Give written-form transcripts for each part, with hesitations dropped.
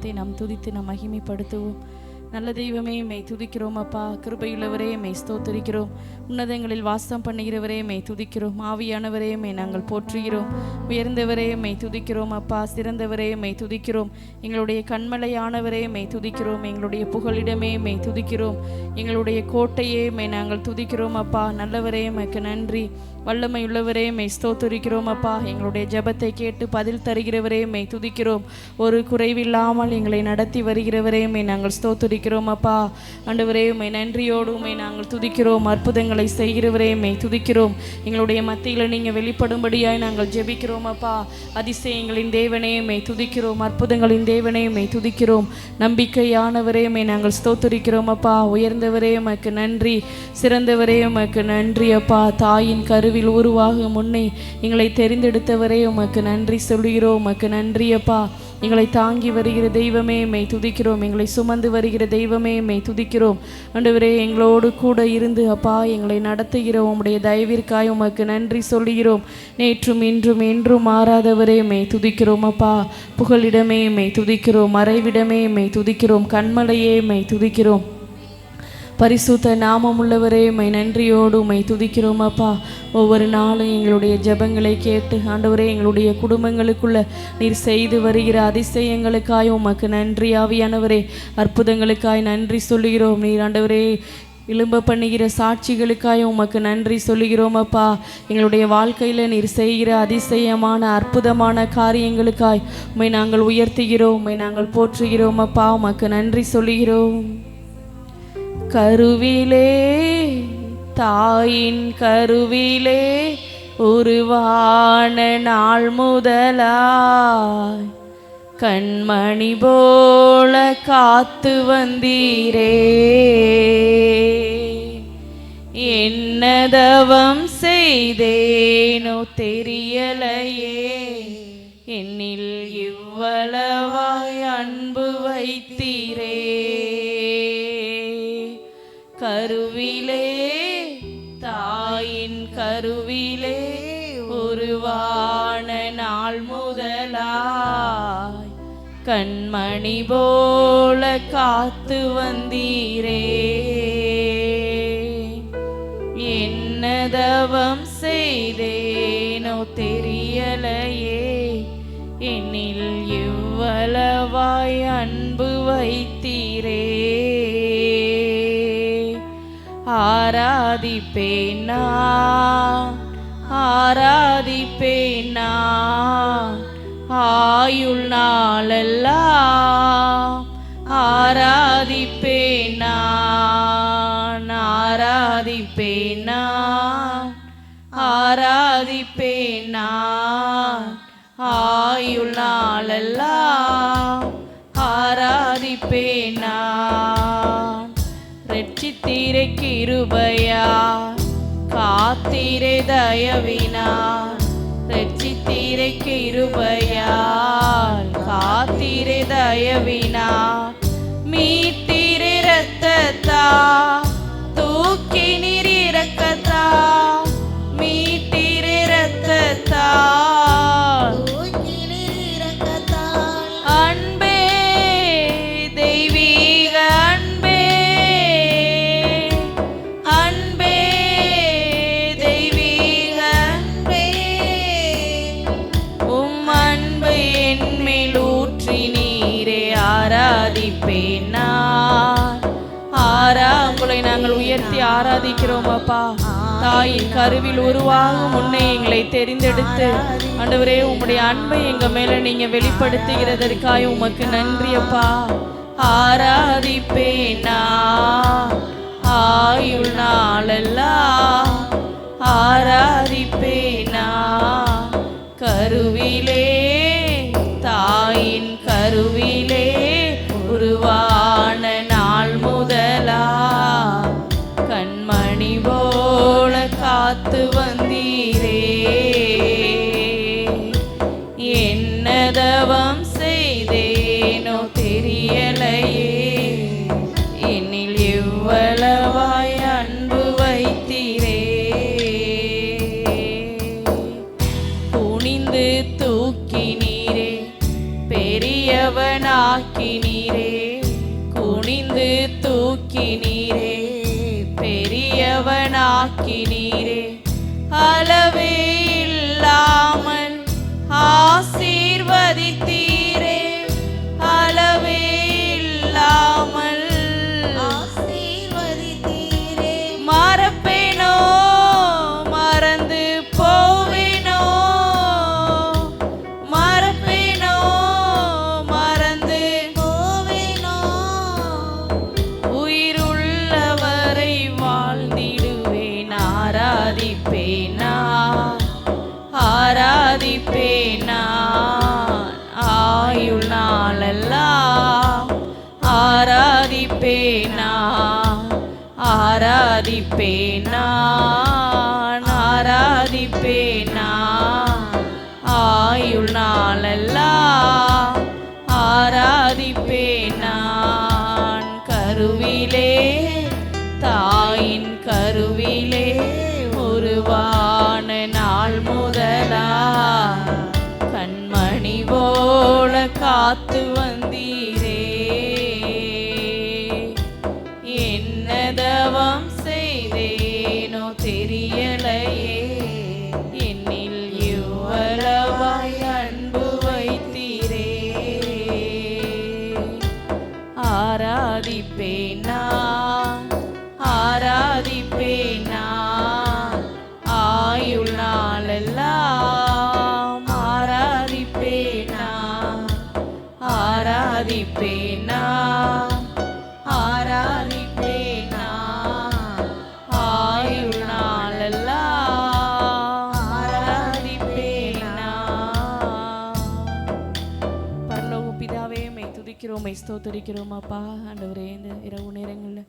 நாமத்தை நாம் துதித்து நாம் மகிமைப்படுத்துவோம். நல்ல தெய்வமே மெய் துதிக்கிறோம் அப்பா. கிருபையுள்ளவரே மெய் ஸ்தோத்திரிக்கிறோம். உன்னதங்களில் வாசம் பண்ணுகிறவரே மெய் துதிக்கிறோம். ஆவியானவரே மெய் நாங்கள் போற்றுகிறோம். உயர்ந்தவரே மெய் துதிக்கிறோம் அப்பா. சிறந்தவரே மெய் துதிக்கிறோம். எங்களுடைய கண்மலையானவரே மெய் துதிக்கிறோம். எங்களுடைய புகலிடமே மெய் துதிக்கிறோம். எங்களுடைய கோட்டையே மெய் நாங்கள் துதிக்கிறோம் அப்பா. நல்லவரே மெய்க்கு நன்றி. வல்லமை உள்ளவரே மெய் ஸ்தோத்திரிக்கிறோம் அப்பா. எங்களுடைய ஜெபத்தை கேட்டு பதில் தருகிறவரே மெய் துதிக்கிறோம். ஒரு குறைவில்லாமல் எங்களை நடத்தி வருகிறவரே மெய் நாங்கள் ஸ்தோத்திரிக்கிறோம் அப்பா. ஆண்டவரே மெய் நன்றியோடு மெய் நாங்கள் துதிக்கிறோம். அற்புதங்களை செய்கிறவரே மெய் துதிக்கிறோம். எங்களுடைய மத்தியில் நீங்கள் வெளிப்படும்படியாய் நாங்கள் ஜெபிக்கிறோம் அப்பா. அதிசயங்களின் தேவனே மெய் துதிக்கிறோம். அற்புதங்களின் தேவனே மெய் துதிக்கிறோம். நம்பிக்கையானவரே மெய் நாங்கள் ஸ்தோத்திரிக்கிறோம் அப்பா. உயர்ந்தவரே உமக்கு நன்றி. சிறந்தவரே உமக்கு நன்றி அப்பா. தாயின் கருவில் உருவாக முன்னே எங்களை தெரிந்தெடுத்தவரே உமக்கு நன்றி சொல்கிறோம். உமக்கு நன்றி அப்பா. எங்களை தாங்கி வருகிற தெய்வமே மெய் துதிக்கிறோம். எங்களை சுமந்து வருகிற தெய்வமே மெய் துதிக்கிறோம். ஆண்டவரே எங்களோடு கூட இருந்து அப்பா எங்களை நடத்துகிற உம்முடைய தயவிற்காய் உமக்கு நன்றி சொல்கிறோம். நேற்றும் இன்றும் என்றும் மாறாதவரே மெய் துதிக்கிறோம் அப்பா. புகலிடமே மெய் துதிக்கிறோம். மறைவிடமே மெய் துதிக்கிறோம். கண்மலையே மெய் துதிக்கிறோம். பரிசுத்த நாமம் உள்ளவரே மை நன்றியோடு மை துதிக்கிறோம் அப்பா. ஒவ்வொரு நாளும் எங்களுடைய ஜெபங்களை கேட்டு ஆண்டவரே எங்களுடைய குடும்பங்களுக்குள்ள நீர் செய்து வருகிற அதிசயங்களுக்காய் உமக்கு நன்றி. ஆவியானவரே அற்புதங்களுக்காய் நன்றி சொல்லுகிறோம். நீர் ஆண்டவரே இழும்ப பண்ணுகிற சாட்சிகளுக்காய் உமக்கு நன்றி சொல்லுகிறோம் அப்பா. எங்களுடைய வாழ்க்கையில் நீர் செய்கிற அதிசயமான அற்புதமான காரியங்களுக்காய் உம்மை நாங்கள் உயர்த்துகிறோம். உம்மை நாங்கள் போற்றுகிறோம் அப்பா. உமக்கு நன்றி சொல்லுகிறோம். கருவிலே தாயின் கருவிலே உருவான நாள் முதலாய் கண்மணி போல காத்து வந்தீரே. என்னதவம் செய்தேனோ தெரியலையே, என்னில் இவ்வளவாய் அன்பு வைத்தீரே. கருவிலே தாயின் கருவிலே உருவான நாள் முதலாய் கண்மணி போல காத்து வந்தீரே. என்னதவம் செய்தேனோ தெரியலையே, என்னில் இவ்வளவாய் அன்பு வைத்தீரே. ஆராதிப்பேன் நான், ஆராதிப்பேன் நான் ஆயுள் நாளெல்லாம். ஆராதிப்பேன் நான், ஆராதிப்பேன் நான், ஆராதிப்பேன் நான் ஆயுள் நாளெல்லாம். ஆராதிப்பேன் நான். ரட்சித்தீரே கிருபையா, காத்தீரே தயவினார். ரட்சித்தீரே கிருபையா, காத்தீரே தயவினார். மீட்டீரே இரத்தத்தா, தூக்கி நீர் இரக்கத்தா. மீட்டீரே இரத்தத்தா, அன்பே தெய்வீக அன்பே, அன்பே தெய்வீக அன்பே. உம் அன்பை என்மேல் ஊற்றி நீரே. ஆராதிப்பேன் நான். உங்களை நாங்கள் உயர்த்தி ஆராதிக்கிறோம் அப்பா. தாயின் கருவில் உருவாகும் முன்னே எங்களை தெரிந்தெடுத்து ஆண்டவரே உம்முடைய அன்பை எங்க மேல நீங்க வெளிப்படுத்துகிறதற்காக உமக்கு நன்றி அப்பா. ஆராதிப்பேன் நான் ஆயுள் நாளெல்லாம். ஆராதிப்பேன் நான். கருவிலே தாயின் கருவிலே உருவான நாள் முதலா கண்மணி போல காத்து வந்தீரே. என்னதவம் செய்தேனோ தெரியலையே, என்னில் எவ்வளவாய் அன்பு வைத்தீரே. துணிந்து தூக்கி நீரே பெரியவனாய் ஆக்கினீரே, குனிந்து தூக்கினீரே, பெரியவனாக்கினீரே, அளவே இல்லாமல் ஆசீர்வதித்தீரே, அளவே இல்லாமல் ஆசீர்வதித்தீரே. மறப்பேனோ, மறந்து போவேனோ, மறப்பேனோ, மறந்து போவேனோ. உயிருள்ளவரை வாழ்ந்திடுவேன், ஆராதிப்பேனா, ஆராதிப்பேனா, ஆயுள் நாளெல்லாம் ஆராதிப்பேனா, ஆராதிப்பேனா, ஆராதிப்பேனா, ஆயுள் நாளெல்லாம் ஆராதிப்பேனா. கருவிலே, தாயின் கருவிலே உருவான நாள் முதலா கண்மணி போல காத்து வந்தீரே. என்ன தவம் செய்தேனோ தெரியலையே, என்னில் இவ்வளவாய் அன்பு வைத்தீரே. ஆராதிப்பேனா, ஆராதிப்பேனா, ஆயுள் நாளெல்லாம் ஆராதிப்பேனா, ஆராதிப்பேனா, ஆராதிப்பேனா, ஆயுள் நாளெல்லாம் ஆராதிப்பேனா. பரலோக பிதாவே, மை துதிக்கிறோம், மை ஸ்தோத்தரிக்கிறோம் அப்பா. ஆண்டவரே, இந்த இரவு நேரங்களில்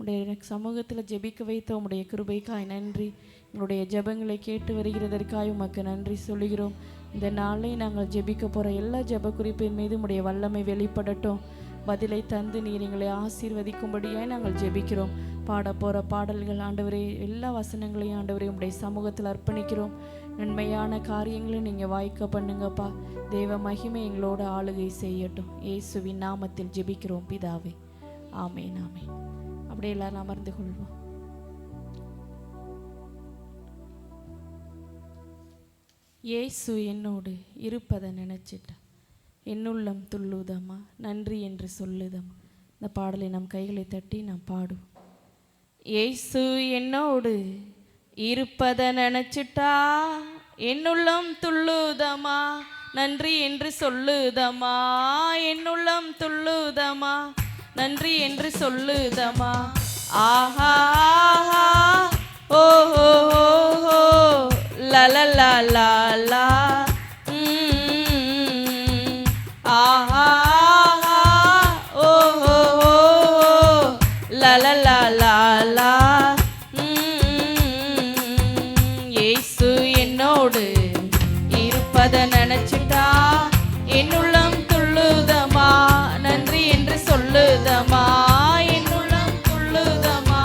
உடைய சமூகத்தில் ஜெபிக்க வைத்த உம்முடைய கிருபைக்காய் நன்றி. எங்களுடைய ஜெபங்களை கேட்டு வருகிறதற்காய் உமக்கு நன்றி சொல்லுகிறோம். இந்த நாளை நாங்கள் ஜெபிக்க போகிற எல்லா ஜெப குறிப்பின் மீது உம்முடைய வல்லமை வெளிப்படட்டும். பதிலை தந்து நீர் எங்களை ஆசீர்வதிக்கும்படியாய் நாங்கள் ஜெபிக்கிறோம். பாட போகிற பாடல்கள் ஆண்டவரே, எல்லா வசனங்களையும் ஆண்டவரே உம்முடைய சமூகத்தில் அர்ப்பணிக்கிறோம். நன்மையான காரியங்களை நீங்கள் வாய்க்க பண்ணுங்கப்பா. தேவ மகிமை எங்களோட ஆளுகை செய்யட்டும். இயேசுவின் நாமத்தில் ஜெபிக்கிறோம் பிதாவே, ஆமேன், ஆமேன். அப்படியே எல்லாரும் அமர்ந்து கொள்வோம். இயேசு என்னோடு இருப்பதை நினைச்சிட்டா என்னுள்ளம் துள்ளுதம்மா, நன்றி என்று சொல்லுதம்மா. இந்த பாடலை நம் கைகளை தட்டி நாம் பாடுவோம். இயேசு என்னோடு இருப்பதை நினைச்சிட்டா என்னுள்ளம் துள்ளுதம்மா, நன்றி என்று சொல்லுதம்மா, என்னுள்ளம் துள்ளுதம்மா, நன்றி என்று சொல்லுதம்மா. ஆஹா ஆஹா, ஓ ஓ ஓ, லலலலலா, ஆஹா ஆஹா, ஓ ஓ ஓ, லலலலலா. இயேசு என்னோடு இருப்பதை நினைச்சிட்டா என்னுள்ளம் துள்ளுதம்மா, நன்றி என்று சொல்லுதம்மா, என்னுள்ளம் துள்ளுதம்மா,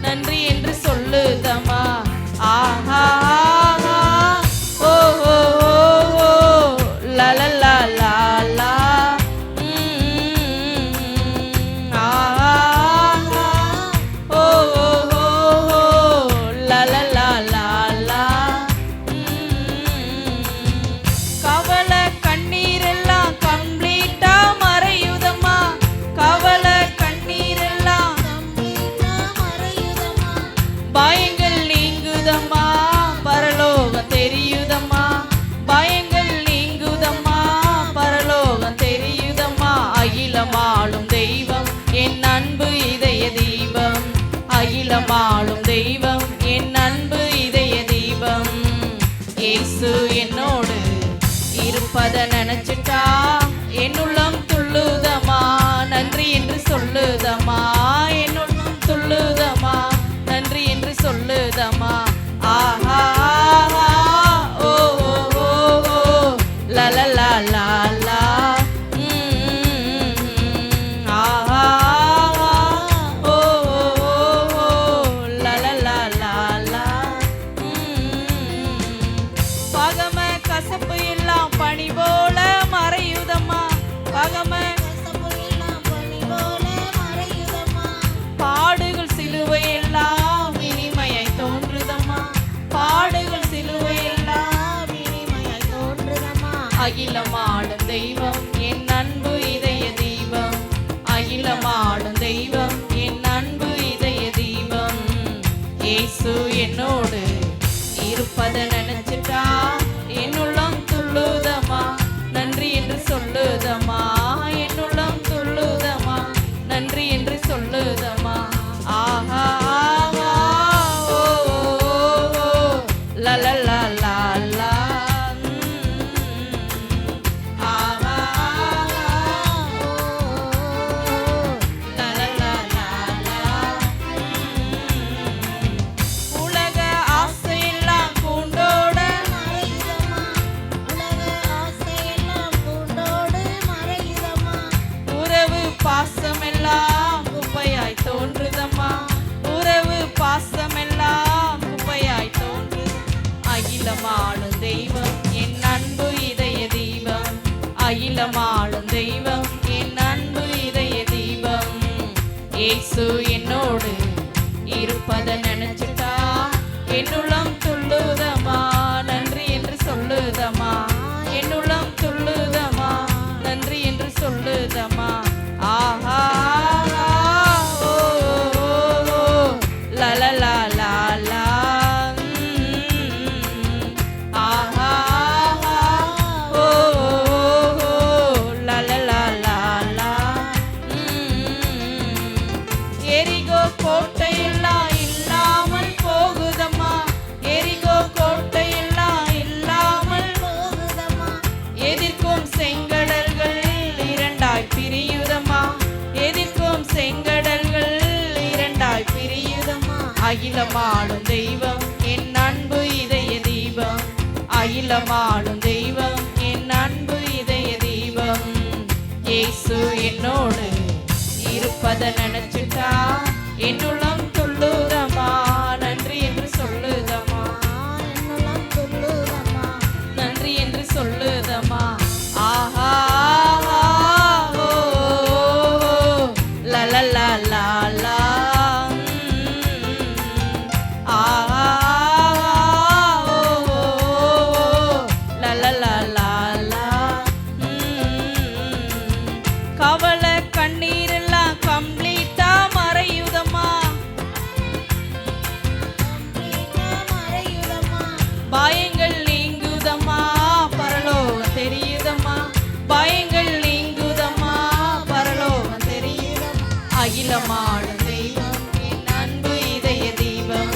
நன்றி என்று சொல்லுதம்மா. ஆஹா ஆஹா, ஓ ஓ ஓ, லலலலலா, ஆஹா ஆஹா, ஓ ஓ ஓ, லலலலலா. கவலை கண்ணீரெல்லாம் கம்ப்ளீட்டா மறையுதம்மா, கவலை கண்ணீரெல்லாம் கம்ப்ளீட்டா மறையுதம்மா. பயங்கள் நீங்குதம்மா, பரலோகம் தெரியுதம்மா, பயங்கள் நீங்குதம்மா, பரலோகம் தெரியுதம்மா. அகிலமாளும் தெய்வம் என் அன்பு இதய தீபம், அகிலமாளும் தெய்வம் என் அன்பு இதய தீபம். இயேசு என்னோடு இருப்பதை நினைச்சிட்டா என்னுள்ளம் துள்ளுதம்மா, நன்றி என்று சொல்லுதம்மா, என்னுள்ளம் துள்ளுதம்மா, நன்றி என்று சொல்லுதம்மா. ஆஹா ஆஹா, ஓ ஓ ஓ, லலலலலா, ஆஹா ஆஹா, ஓ ஓ ஓ, லலலலலா. பகம கசப்பு எல்லாம் பனி போல மறையுதம்மா, தெய்வம் என் அன்பு இதய தீபம், அகிலமாடும் தெய்வம் என் அன்பு இதய தீபம். இயேசு என்னோடு இருப்பத நினைச்சிட்டா என்னுள்ளம் துள்ளுதம்மா, நன்றி என்று சொல்லுதம்மா. என்னுள்ளம் துள்ளுதம்மா, நன்றி என்று சொல்லுதம்மா. ஆஹா ஆஹா ஓ ஓ, லா லா லா லா லா. ஆஹா ஆஹா ஓ, லா லா லா லா லா. உலக ஆசையெல்லாம் பூண்டோட மறையுதம்மா, உலக ஆசையெல்லாம் பூண்டோடு மறையுதம்மா. உறவு பாசமெல்லாம் குப்பையாய் தோன்றுதம்மா, உறவு பாசமெல்லாம் குப்பையாய் தோன்று. அகிலமாளும் தெய்வம் என் அன்பு இதய தீபம், அகிலமாளும் தெய்வம் என் அன்பு இதய தீபம். இயேசு என்னோடு இருப்பத நினைச்சிட்டா என்னுள்ளம் துள்ளுதம்மா, நன்றி என்று சொல்லுதம்மா. என்னுள்ளம் துள்ளுதம்மா, நன்றி என்று சொல்லுதம்மா. ஆஹா ஓ லா லா லா லா லா. ஆஹா ஓ லா லா லா லா லா. எரிகோ கோட்டையெல்லாம் இல்லாமல் போகுதம்மா, எரிகோ கோட்டையெல்லாம் இல்லாமல் போகுதம்மா, எதிர்க்கும் செங்கடல்கள் இரண்டாய் பிரியுதம்மா, எதிர்க்கும் செங்கடல்கள் இரண்டாய் பிரியுதம்மா. அகிலமாளும் தெய்வம் என் அன்பு இதய தீபம், அகிலமாளும் தெய்வம் என் அன்பு இதய தீபம். இயேசு என்னோடு இருப்பத நினைச்சிட்டா என்னுள்ளம் துள்ளுதம்மா, நன்றி என்று சொல்லுதம்மா. என்னுள்ளம் துள்ளுதம்மா, நன்றி என்று சொல்லுதம்மா. ஆஹா ஓ லா லா லா லா லா. ஆஹா ஓ லா லா லா லா லா. கவலை கண்ணீரெல்லாம் கம்ப்ளீட்டா மறையுதம்மா, கம்ப்ளீட்டா மறையுதம்மா. பயங்கள் நீங்குதம்மா, பரலோகம் தெரியுதம்மா, பயங்கள் நீங்குதம்மா, பரலோகம் தெரியுதம்மா. அகிலமாடும் தெய்வம் என் அன்பு இதய தீபம்,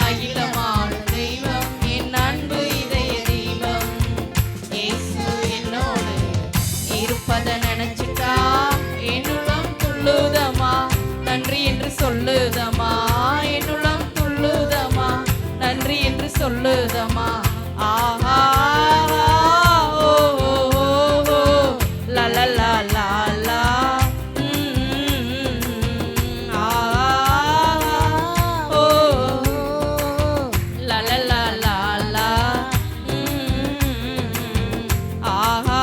அகிலமாடும் தெய்வம் என் அன்பு இதய தீபம். இயேசு என்னோடு இருப்பத நினைச்சிட்டா என்னுள்ளம் துள்ளுதம்மா, நன்றி என்று சொல்லுதம்மா. என்னுள்ளம் துள்ளுதம்மா, நன்றி என்று சொல்லுதம்மா. ஆஹா ஓ லா லா லா லா லா. ஆஹா ஓ லா லா லா லா லா. ஆஹா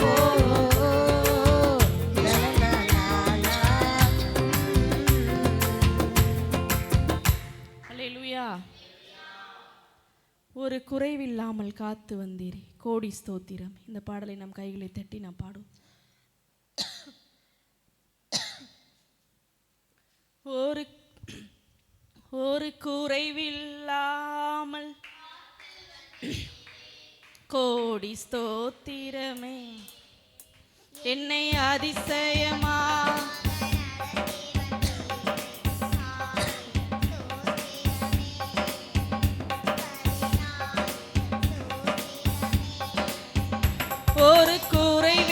ஓ லா லா லா லா. அல்லேலூயா. ஒரு குறைவில்லாமல் காத்து வந்தீரே, கோடி ஸ்தோத்திரம். இந்த பாடலை நம் கைகளை தட்டி நாம் பாடுவோம். ஒரு ஒரு குறைவில்லாமல் கோடி ஸ்தோத்திரமே, என்னை அதிசயமா ஒரு குறைவில்லாமல்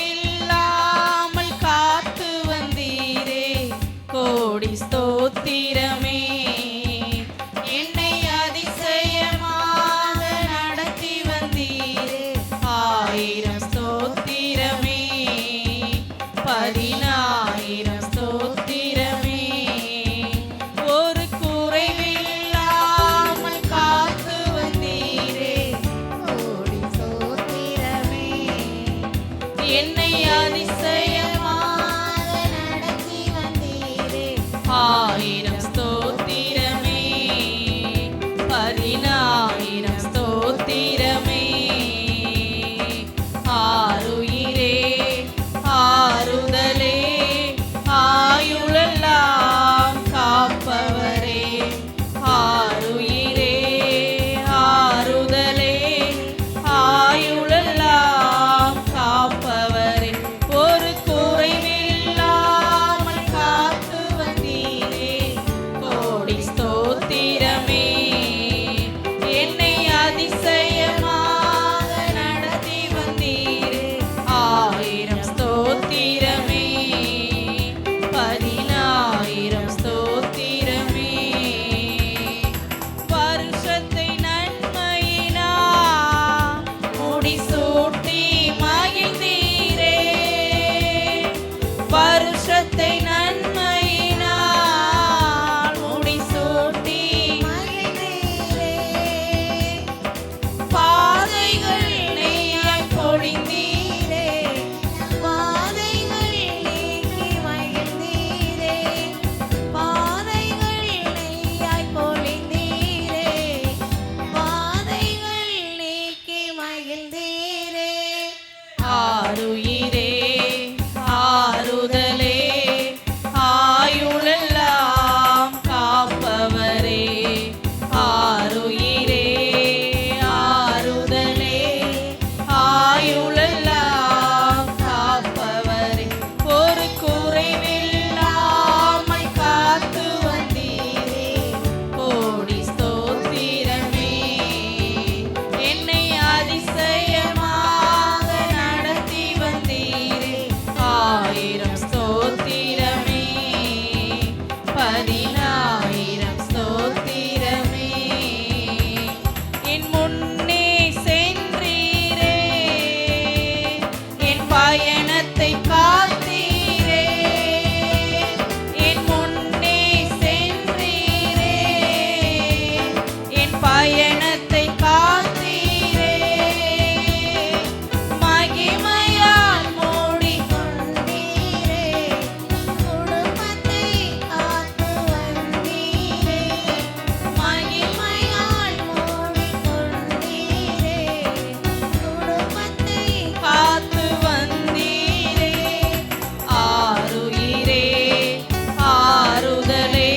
காத்து வந்தீரே, கோடி ஸ்தோத்திரமே. என்னை அதிசயமாக நடத்தி வந்தீரே, 1000 ஸ்தோத்திரமே. 10000 வருஷத்தை நன்மையினால் முடிசூட்டி மகிழ்ந்தீரே. பாதைகள் நெய்யாய் பொழிந்தீரே. பாதைகள் நீக்கி மகிழ்ந்தீரே. பாதைகள் நெய்யாய் பொழிந்தீரே. பாதைகள் நீக்கி மகிழ்ந்தீரே. ஆருயிரே ஆறுதலே ஆயுளெல்லாம் காப்பவரே. ஆருயிரே ஆறுதலே ஆயுளெல்லாம் காப்பவரே. ஒரு குறைவில்லாமல் காத்து வந்தீரே. கோடி ஸ்தோத்திரமே. என்னை அதிசயமாக நடத்தி வந்தீரே. ஆயிரம் ஸ்தோத்திரமே. 10,000 ஸ்தோத்திரமே. என் முன்னே சென்றீரே. என் பயணத்தை காத்தீரே. என் முன்னே சென்றீரே. என் பயணத்தை காத்தீரே. மகிமையால் மூடிக்கொண்டீரே. குடும்பத்தை காத்து வந்தீரே. மகிமையால் மூடிக்கொண்டீரே. குடும்பத்தை காத்து வந்தீரே. ஆருயிரே ஆறுதலே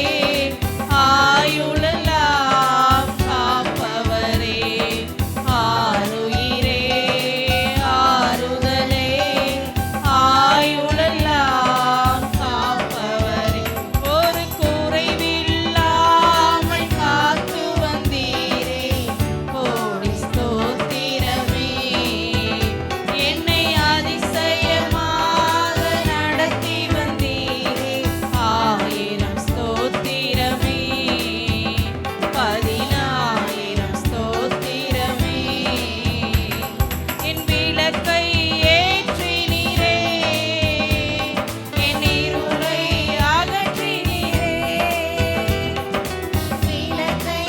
ஆயுளெல்லாம் காப்பவரே. ஆருயிரே ஆறுதலே ஆயுளெல்லாம் காப்பவரே. ஒரு குறைவில்லாமல் காத்து வந்தீரே. கோடி ஸ்தோத்திரமே. என்னை அதிசயமாக நடத்தி வந்தீரே. ஆயிரம் ஸ்தோத்திரமே. 10,000 ஸ்தோத்திரமே. என் விளக்கை ஏற்றினீரே. என் இருளை அகற்றினீரே. விளக்கை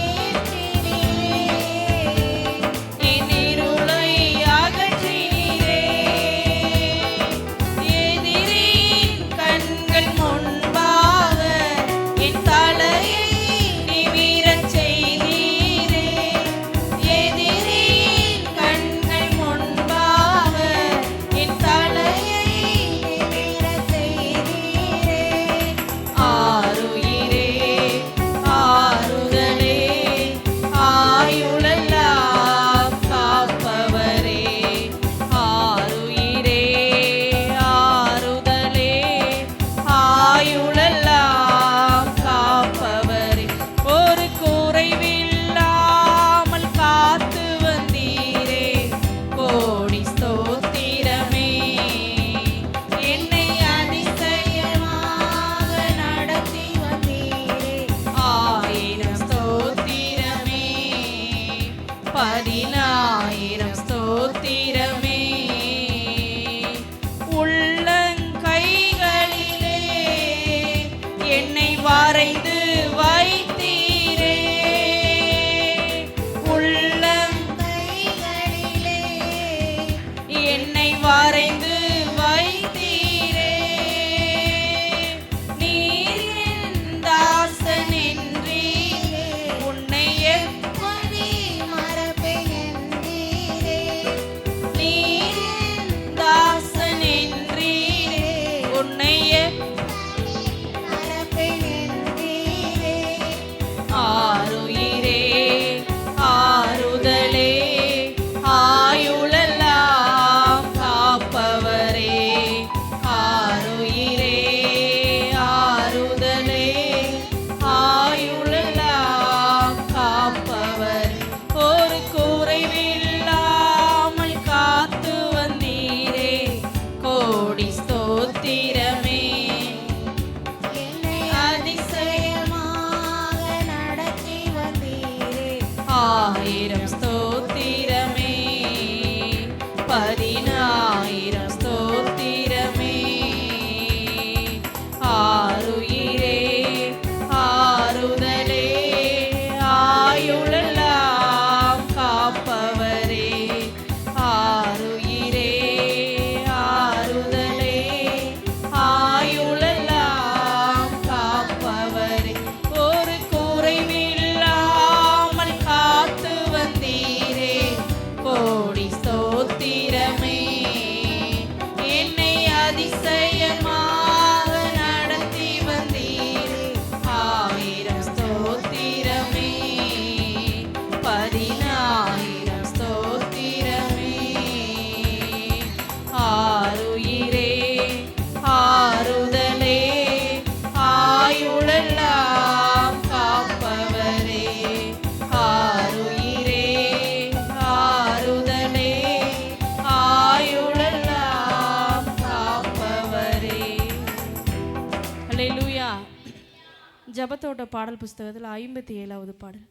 ஏற்றினீரே. என் இருளை அகற்றினீரே. எதிரியின் கண்கள் முன்பாக என் தலையை நிமிரச் செய்தீரே. எதிரியின் கண்கள் முன்பாக என் தலையை நிமிரச் செய்தீரே. ஆருயிரே ஆறுதலே ஆயுளெல்லாம் காப்பவரே. ஆருயிரே ஆறுதலே ஆயுளெல்லாம் காப்பவரே. ஒரு குறைவில்லாமல் காத்து வந்தீரே. கோடி ஸ்தோத்திரமே. என்னை அதிசயமாக நடத்தி வந்தீரே. ஆயிரம் ஸ்தோத்திரமே. 10,000 ஸ்தோத்திரமே. உள்ளங்கைகளிலே என்னை வரைந்து வைத்தீரே. கைகளிலே என்னை வரைந்து வைத்தீரே. நீர் என் தாசன் என்றீரே. உன்னை எப்படி மறப்பேன் என்றீரே. நீர் என் தாசன் என்றீரே. உன்னை மறப்பேன் என்றீரே. ஆருயிரே ஆறுதலே ஆயுளெல்லாம் காப்பவரே. ஆருயிரே ஆறுதலே ஆயுளெல்லாம் காப்பவர். ஒரு குறைவில்லாமல் காத்து வந்தீரே. கோடி ஸ்தோத்திரமே. என்னை அதிசயமாக நடத்தி வந்தீரே. ஆயிரம் ஸ்தோத்திரமே. 10,000 ஸ்தோத்திரமே. ஜபத்தோட்ட பாடல் புஸ்தகத்தில் 57வது பாடல்,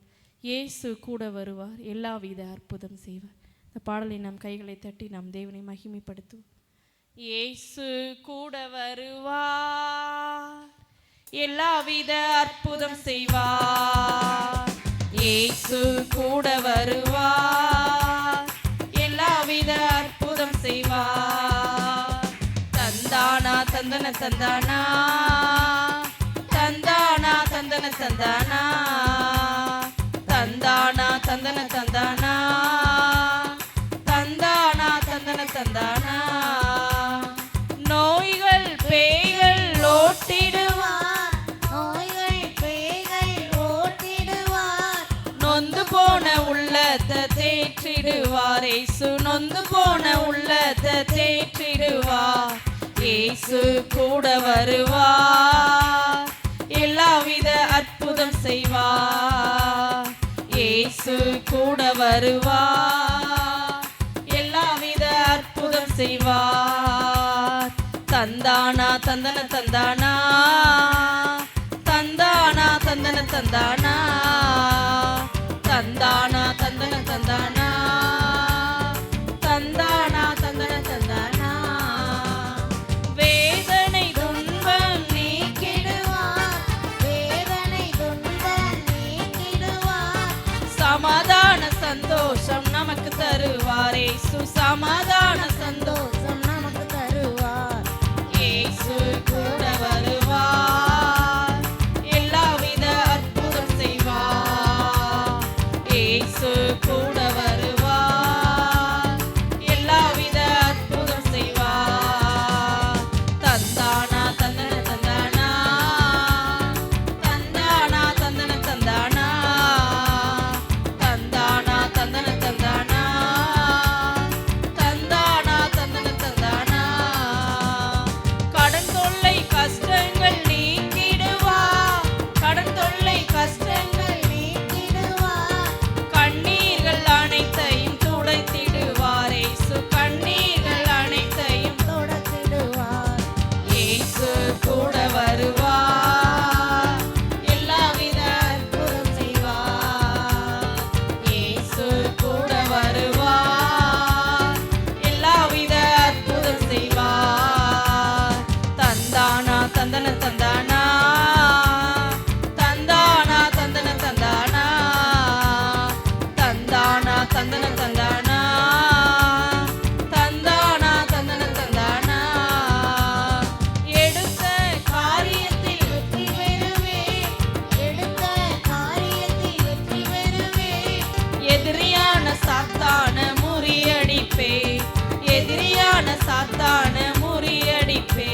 இயேசு கூட வருவார், எல்லாவித அற்புதம் செய்வார். இந்த பாடலை நம் கைகளை தட்டி நாம் தேவனை மகிமைப்படுத்துவோம். இயேசு கூட வருவார், எல்லாவித அற்புதம் செய்வார். இயேசு கூட வருவார், எல்லாவித அற்புதம் செய்வார். தந்தானா தந்தன தந்தானா, தந்தானா தந்தன தந்தானா, தந்தானா தந்தன தந்தானா, தந்தானா தந்தன தந்தானா. நோய்கள் பேய்கள் ஓட்டிடுவார், நோய்கள் பேய்கள் ஓட்டிடுவார். நொந்து போன உள்ளத்தை தேற்றிடுவார். இயேசு நொந்து போன உள்ளத்தை தேற்றிடுவார். இயேசு கூட வருவார், எல்லாவித அற்புதம் செய்வார். இயேசு கூட வருவார், எல்லாவித அற்புதம் செய்வார். தந்தானா தந்தன தந்தானா, தந்தானா தந்தன தந்தானா, தந்தானா தந்தன தந்தானா, தந்தானா தந்தன தந்தானா. வேதனை துன்பம் நீக்கிடுவார், வேதனை துன்பம் நீக்கிடுவார். சமாதான சந்தோஷம் நமக்கு தருவார். இயேசு சமாதான சந்தோஷம் நமக்கு தருவார். இயேசு கூட வருவார், எல்லாவித அற்புதம் செய்வார். இயேசு கூட வருவார், எல்லாவித அற்புதம் செய்வார். தந்தானா தந்தன தந்தானா, தந்தானா தந்தன தந்தானா, தந்தானா தந்தன தந்தானா, தந்தானா தந்தன தந்தானா. கடன் தொல்லை கஷ்டங்கள் நீக்கிடுவார், கடன் தொல்லை கஷ்டங்கள் நீக்கிடுவார். கண்ணீர்கள் அனைத்தையும் துடைத்திடுவார். இயேசு கண்ணீர்கள் அனைத்தையும் தொடச்சிடுவார். இயேசு கூட வருவார், எல்லாவித அற்புதம் செய்வார். இயேசு கூட வருவார், எல்லாவித அற்புதம் செய்வார். தந்தானா தந்தன தந்தானா, தந்தானா தந்தன தந்தானா, தந்தானா தந்தன தந்தானா, தந்தானா தந்தன தந்தானா. எடுத்த காரியத்தில் வெற்றி பெறுவேன், எடுத்த காரியத்தில் வெற்றி பெறுவேன். எதிரியான சாத்தான முறியடிப்பே, எதிரியான சாத்தான முறியடிப்பே.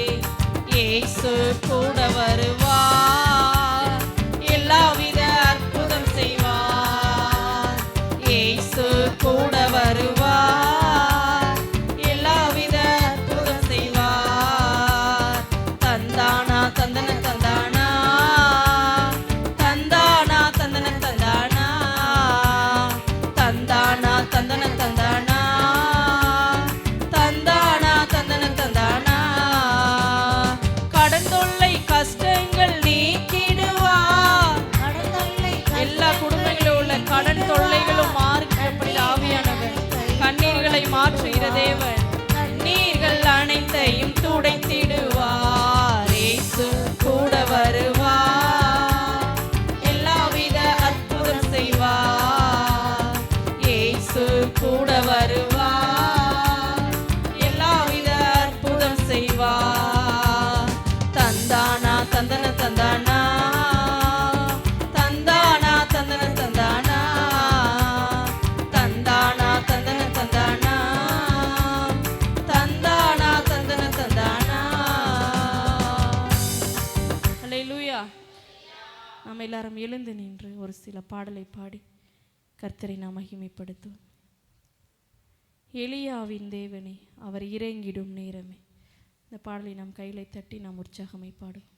இயேசு கூட வருவார், எல்லாவித அற்புதம் செய்வார். இயேசு கூட வருவார், எல்லாவித அற்புதம் செய்வார். தந்தானா தந்தன தந்தானா, தந்தானா தந்தன தந்தானா, தந்தானா தந்தன தந்தானா, தந்தானா தந்தன தந்தானா. கடன் தொல்லை கஷ்டங்கள் நீக்கிடுவார். கடன் தொல்லை எல்லா குடும்பங்களிலும் உள்ள கடன் தொல்லைகளும் மாறுகிறபடி ஆவியானவர் கண்ணீர்களை மாற்றுகிற தேவன். கண்ணீர்கள் அனைத்தையும் துடைத்திடுவார். இயேசு கூட வருவார், எல்லாவித அற்புதம் செய்வார். இயேசு கூட வருவார், எல்லாவித அற்புதம் செய்வார். தந்தானா தந்தன தந்தானா, தந்தானா தந்தன தந்தானா, தந்தானா தந்தன தந்தானா, தந்தானா தந்தன தந்தானா. அல்லேலூயா. நாம் எல்லாரும் எழுந்து நின்று ஒரு சில பாடலை பாடி கர்த்தரை நாம் மகிமைப்படுத்துவோம். எலியாவின் தேவனே, அவர் இறங்கிடும் நேரமே. இந்த பாடலை நாம் கையிலை தட்டி நாம் உற்சாகமை பாடுவோம்.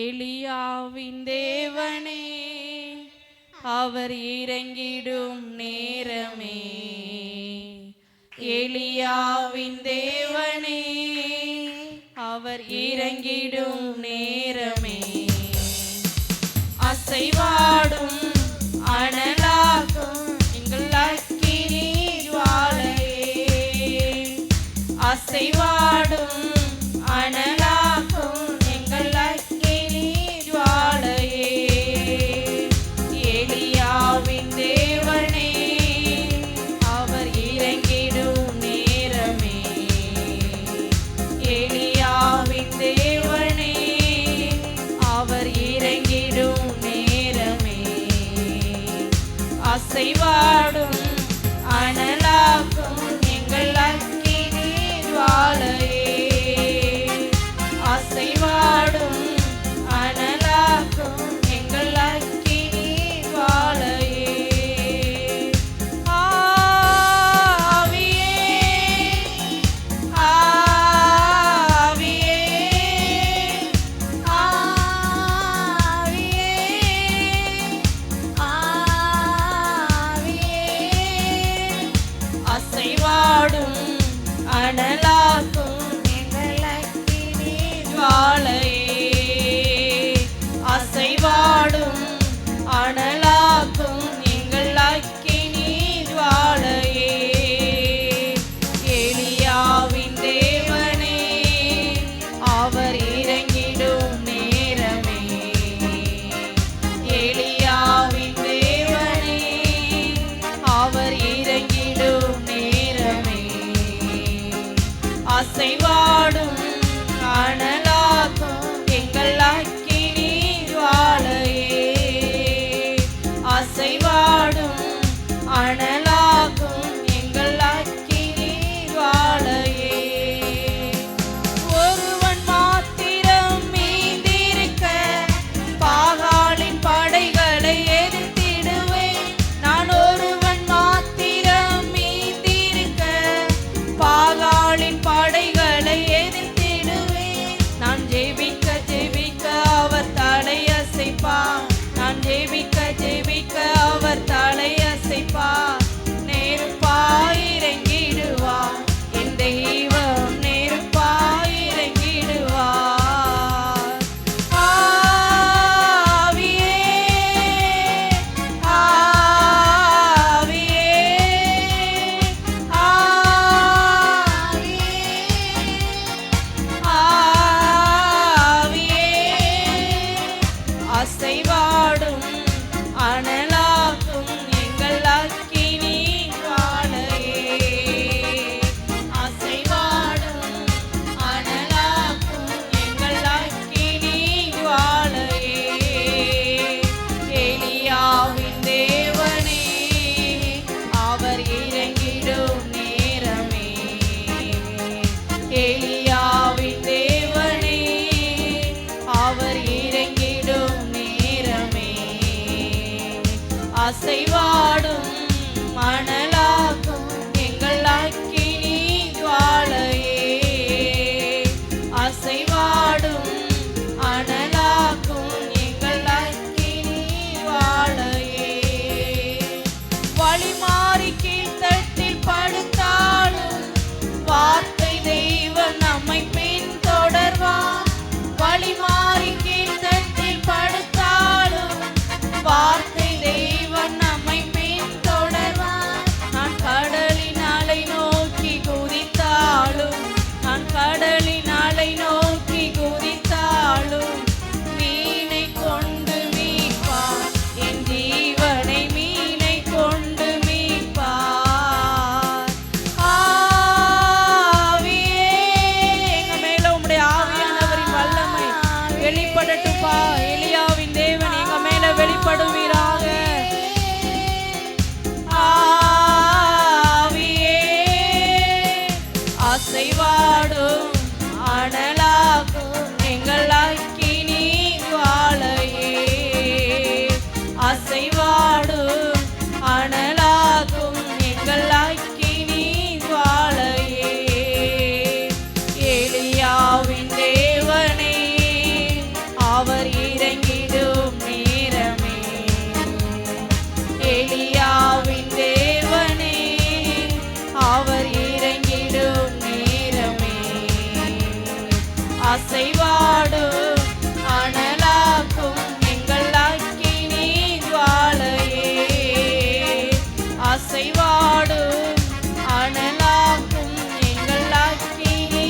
எலியாவின் தேவனே, அவர் இறங்கிடும் நேரமே. எலியாவின் தேவனே, அவர் இறங்கிடும் நேரமே. அசைவாடும் அனலாக்கும் எங்கள் அக்கினி ஜுவாலையே. எலியாவின் தேவனே அவர் இறங்கிடும் நேரமே. எலியாவின் தேவனே அவர் இறங்கிடும் நேரமே. அசைவாடும் அனலாக்கும் எங்கள் அக்கினி ஜுவாலையே. அசைவாடும் அனலாக்கும் எங்கள் அக்கினி ஜுவாலையே. ஆவியே ஆவியே ஆவியே ஆவியே அசைவாடும் அனலாக்கும் எங்கள் அக்கினி ஜுவாலையே. அசைவாடும் அனலாக்கும் எங்கள் அக்கினி ஜுவாலையே. எலியாவின் தேவனே அவர் இறங்கிடும் நேரமே. எலியாவின் தேவனே அவர் இறங்கிடும் நேரமே. அசைவாடும் அனலாக்கும் எங்கள் அக்கினி ஜுவாலையே. அசைவாடும் அனலாக்கும் எங்கள் அக்கினி ஜுவாலையே. ஒருவன் மாத்திரம் மீந்திருக்க பாகாலின் படைகளை எதிர்த்திடுவேன். நான் ஒருவன் மாத்திரம் மீந்திருக்க பாகாலின் படைகளை எதிர்த்திடுவேன். நான் ஜெபிக்க ஜெபிக்க அவர் தலையசைப்பார். நான் ஜெபிக்க ஜெபிக்க அவர் தலையசைப்பார். நெருப்பாய் இறங்கிடுவார் என் தெய்வம், நெருப்பாய் இறங்கிடுவார். ஆவியே ஆவியே ஆவியே அசைவாடும் அனலாக்கும் எங்கள் அக்கினி ஜுவாலையே. அசைவாடும் அனலாக்கும் எங்கள் அக்கினி ஜுவாலையே. எலியாவின் தேவனே அவர் இறங்கிடும் நேரமே. எலியாவின் தேவனே அவர் இறங்கிடும் நேரமே. அசைவாடும் மணலாக்கும் எங்கள் அக்கினி ஜுவாலையே. அசைவாடும் அனலாக்கும் எங்கள் அக்கினி ஜுவாலையே. வழிமாறி கீழ்த்தட்டில் படுத்தாலும் வார்த்தை தெய்வம் நம்மை பின்தொடர்வார். வழிமாறி கீழ்த்தட்டில் படுத்தாலும் வார்த்தை தெய்வம் நம்மை பின்தொடர்வார். நான் கடலின் அலை நோக்கி குதித்தாலும், நான் கடலின் அலை நோக்கி குதித்தாலும் மீனை கொண்டு மீட்பார். என் ஜீவனை மீனை கொண்டு மீட்பார். ஆவியே எங்க மேல உம்முடைய ஆவியானவரின் வல்லமை வெளிப்படட்டுப்பா. எலியாவின் தேவன் எங்க மேல வெளிப்படுவீராக. ஆவியே அசைவாடும் அனலாக்கும் எங்கள் அக்கினி ஜுவாலையே. அசைவாடும் அனலாக்கும் எங்கள் அக்கினி ஜுவாலையே. எலியாவின் தேவனே அவர் இறங்கிடும் நேரமே. எலியாவின் தேவனே அவர் இறங்கிடும் நேரமே. அசைவாடும் அனலாக்கும் எங்கள் அக்கினி ஜுவாலையே. அசைவாடும் அனலாக்கும் எங்கள் அக்கினி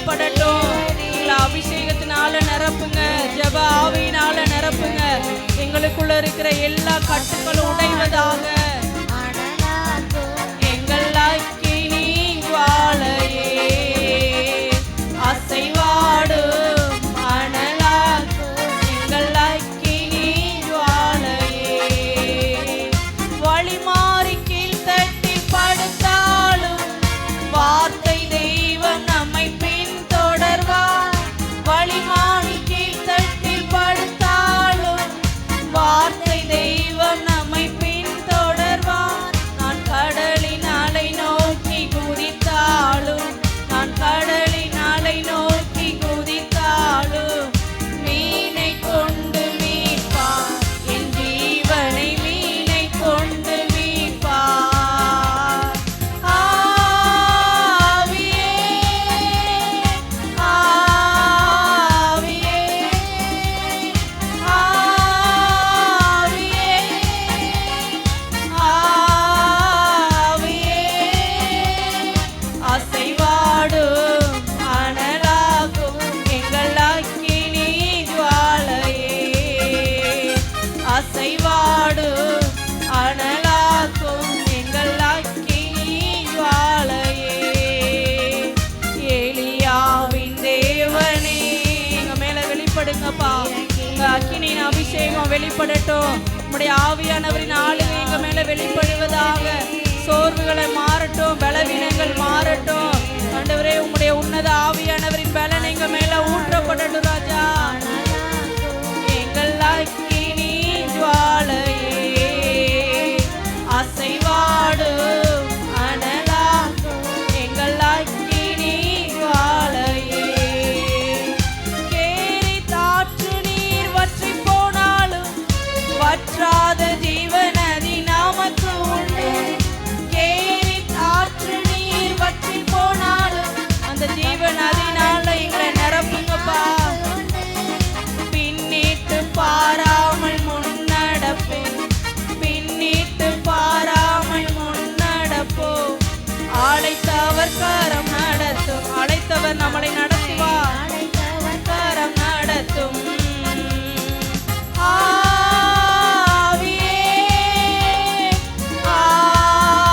வெளிப்படட்டும். எங்களை அபிஷேகத்தினால நிரப்புங்க, ஜெப ஆவியினால நிரப்புங்க. எங்களுக்குள்ள இருக்கிற எல்லா கட்டுகளும் உடைவதாக. எங்கள் அக்கினி ஜுவாலையே அசைவாடும் அனலாக்கும். எங்கள் அக்கினி ஜுவாலையே வழி மாறி கீழ்த்தட்டி படுத்தாலும் வார்த்தை தெய்வம் நம்மை பின்தொடர்வார். வழி மாறி கீழ்த்தட்டி படுத்தாலும் வார்த்தை தெய்வம் நம்மை பின்தொடர்வார். நான் கடலின் அலை நோக்கி குதித்தாலும், நான் கடலின் அலை நோக்கி குதித்தாலும் மீனை கொண்டு மீட்பார். என் ஜீவனை மீனை கொண்டு மீட்பார். ஆவியே ஆவியே ஆவியே ஆவியே அசைவாடும் அனலாகும். எங்கள் அக்கினி ஜுவாலையே அசைவாடும் அனலாகும். எங்கள் அக்கினி ஜுவாலையே எலியாவின் தேவனே எங்க மேல வெளிப்படுங்கப்பா. உங்க அக்கினியின் அபிஷேகம் வெளிப்படட்டும். உம்முடைய ஆவியானவரின் ஆளுகை எங்க மேல வெளிப்படுவதாக. சோர்வுகளை மாறட்டும், பலவீனங்கள் மாறட்டும். ஆண்டவரே, உம்முடைய உன்னத ஆவியானவரின் பலன் எங்க மேல ஊற்றப்படட்டும் ராஜா. எங்கள் அக்கினி ஜுவாலையே அசைவாடும் அனலாகும். எங்கள் அக்கினி ஜுவாலையே கேரி தாற்று நீர் வற்றி போனாலும் வற்றாத ஜீவநதி நமக்கு உண்டு. கேரி தாற்று நீர் வற்றி போனாலும் அந்த ஜீவநதினால எங்களை நிரப்புங்கப்பா. பின்னிட்டு பாராமல் முன்னடப்போம், பின்னிட்டு பாராமல் முன்னடப்போம். அழைத்தவர் கரம் நடத்தும், அழைத்தவர் நம்மளை நடத்துவார். கரம் நடத்தும். ஆவியே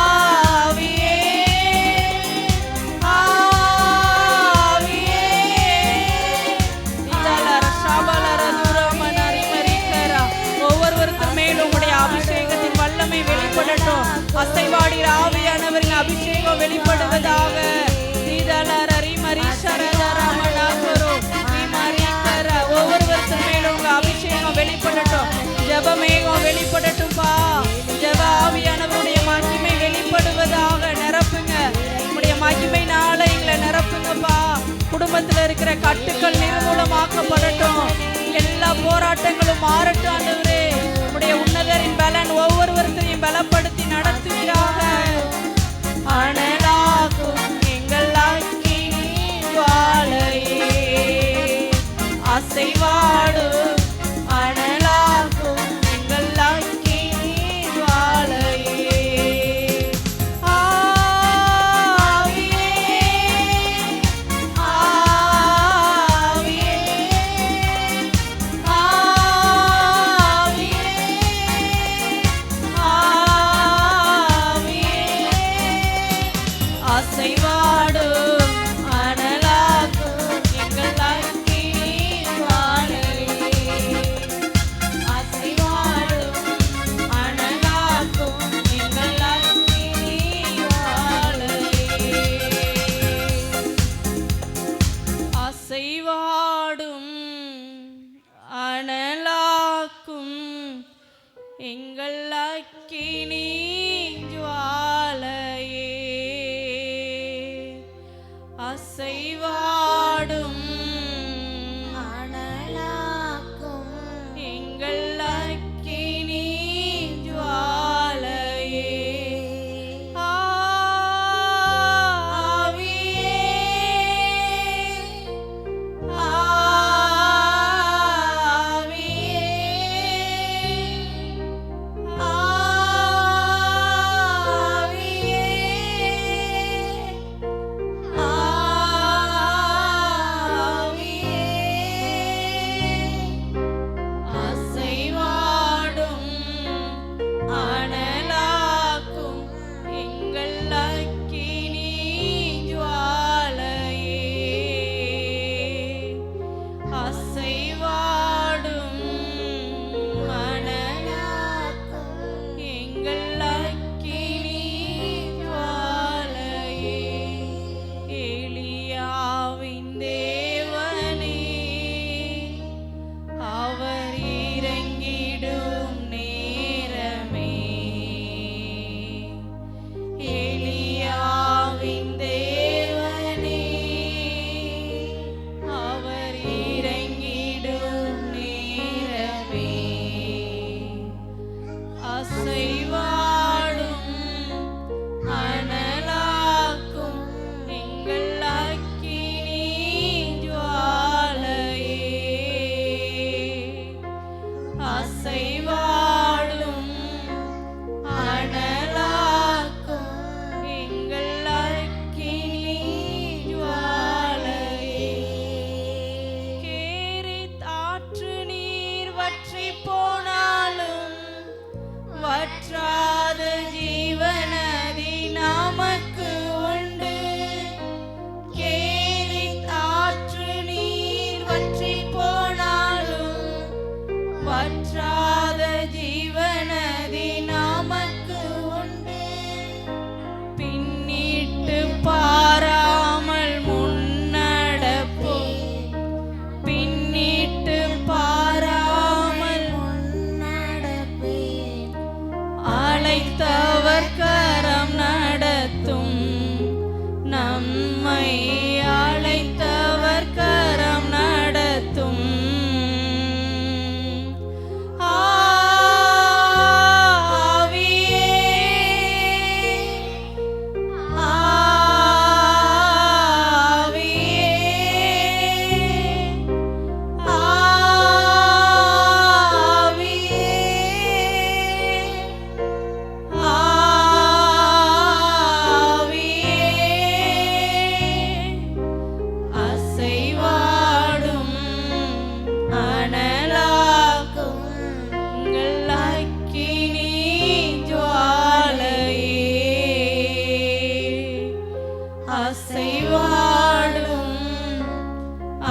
ஆவியே ஆவியே இதலர சபலர துரமனரி மரிக்கரா. ஒவ்வொருவருக்கும் மேலும் உம்முடைய அபிஷேகத்தின் வல்லமை வெளிப்படட்டும். அசைவாடிற ஆவியானவரின் அபிஷேகம் வெளிப்படுவதாக. இதலரரி மரிஷரதரமனகரோ விமரிக்கர. ஒவ்வொருவருக்கும் மேலும் உங்க அபிஷேகம் வெளிப்படட்டும். ஜெபமேகம் வெளிப்படட்டும்பா. ஜெப ஆவியானவருடைய மகிமை வெளிப்படுவதாக. நிரப்புங்க, உம்முடைய மகிமைனால எங்களை நிரப்புங்கப்பா. குடும்பத்துல இருக்கிற கட்டுக்கள் நிர்மூலமாக்கப்படட்டும். எல்லா போராட்டங்களும் மாறட்டும் ஆண்டவரே. உம்முடைய உன்னதரின் பலன் ஒவ்வொருவருத்தையும் பலப்படுத்தி நடத்துவீராக. அனலாகும் எங்கள் அக்கினி ஜுவாலையே அசைவாடும் அனலாகும். எங்கள் அக்கினி ஜுவாலையே ஆவியே ஆவியே ஆவியே ஆவியே அசைவாடும் அனலாகும். எங்கள் அக்கினி ஜுவாலையே அசைவாடும் அனலாகும். எங்கள் அக்கினி ஜுவாலையே அசைவாடும் அனலாக்கும். எங்கள் அக்கினி ஜுவாலையே அசைவாடும் அனலாக்கும். எங்கள் அக்கினி ஜுவாலையே ஆவியே ஆவியே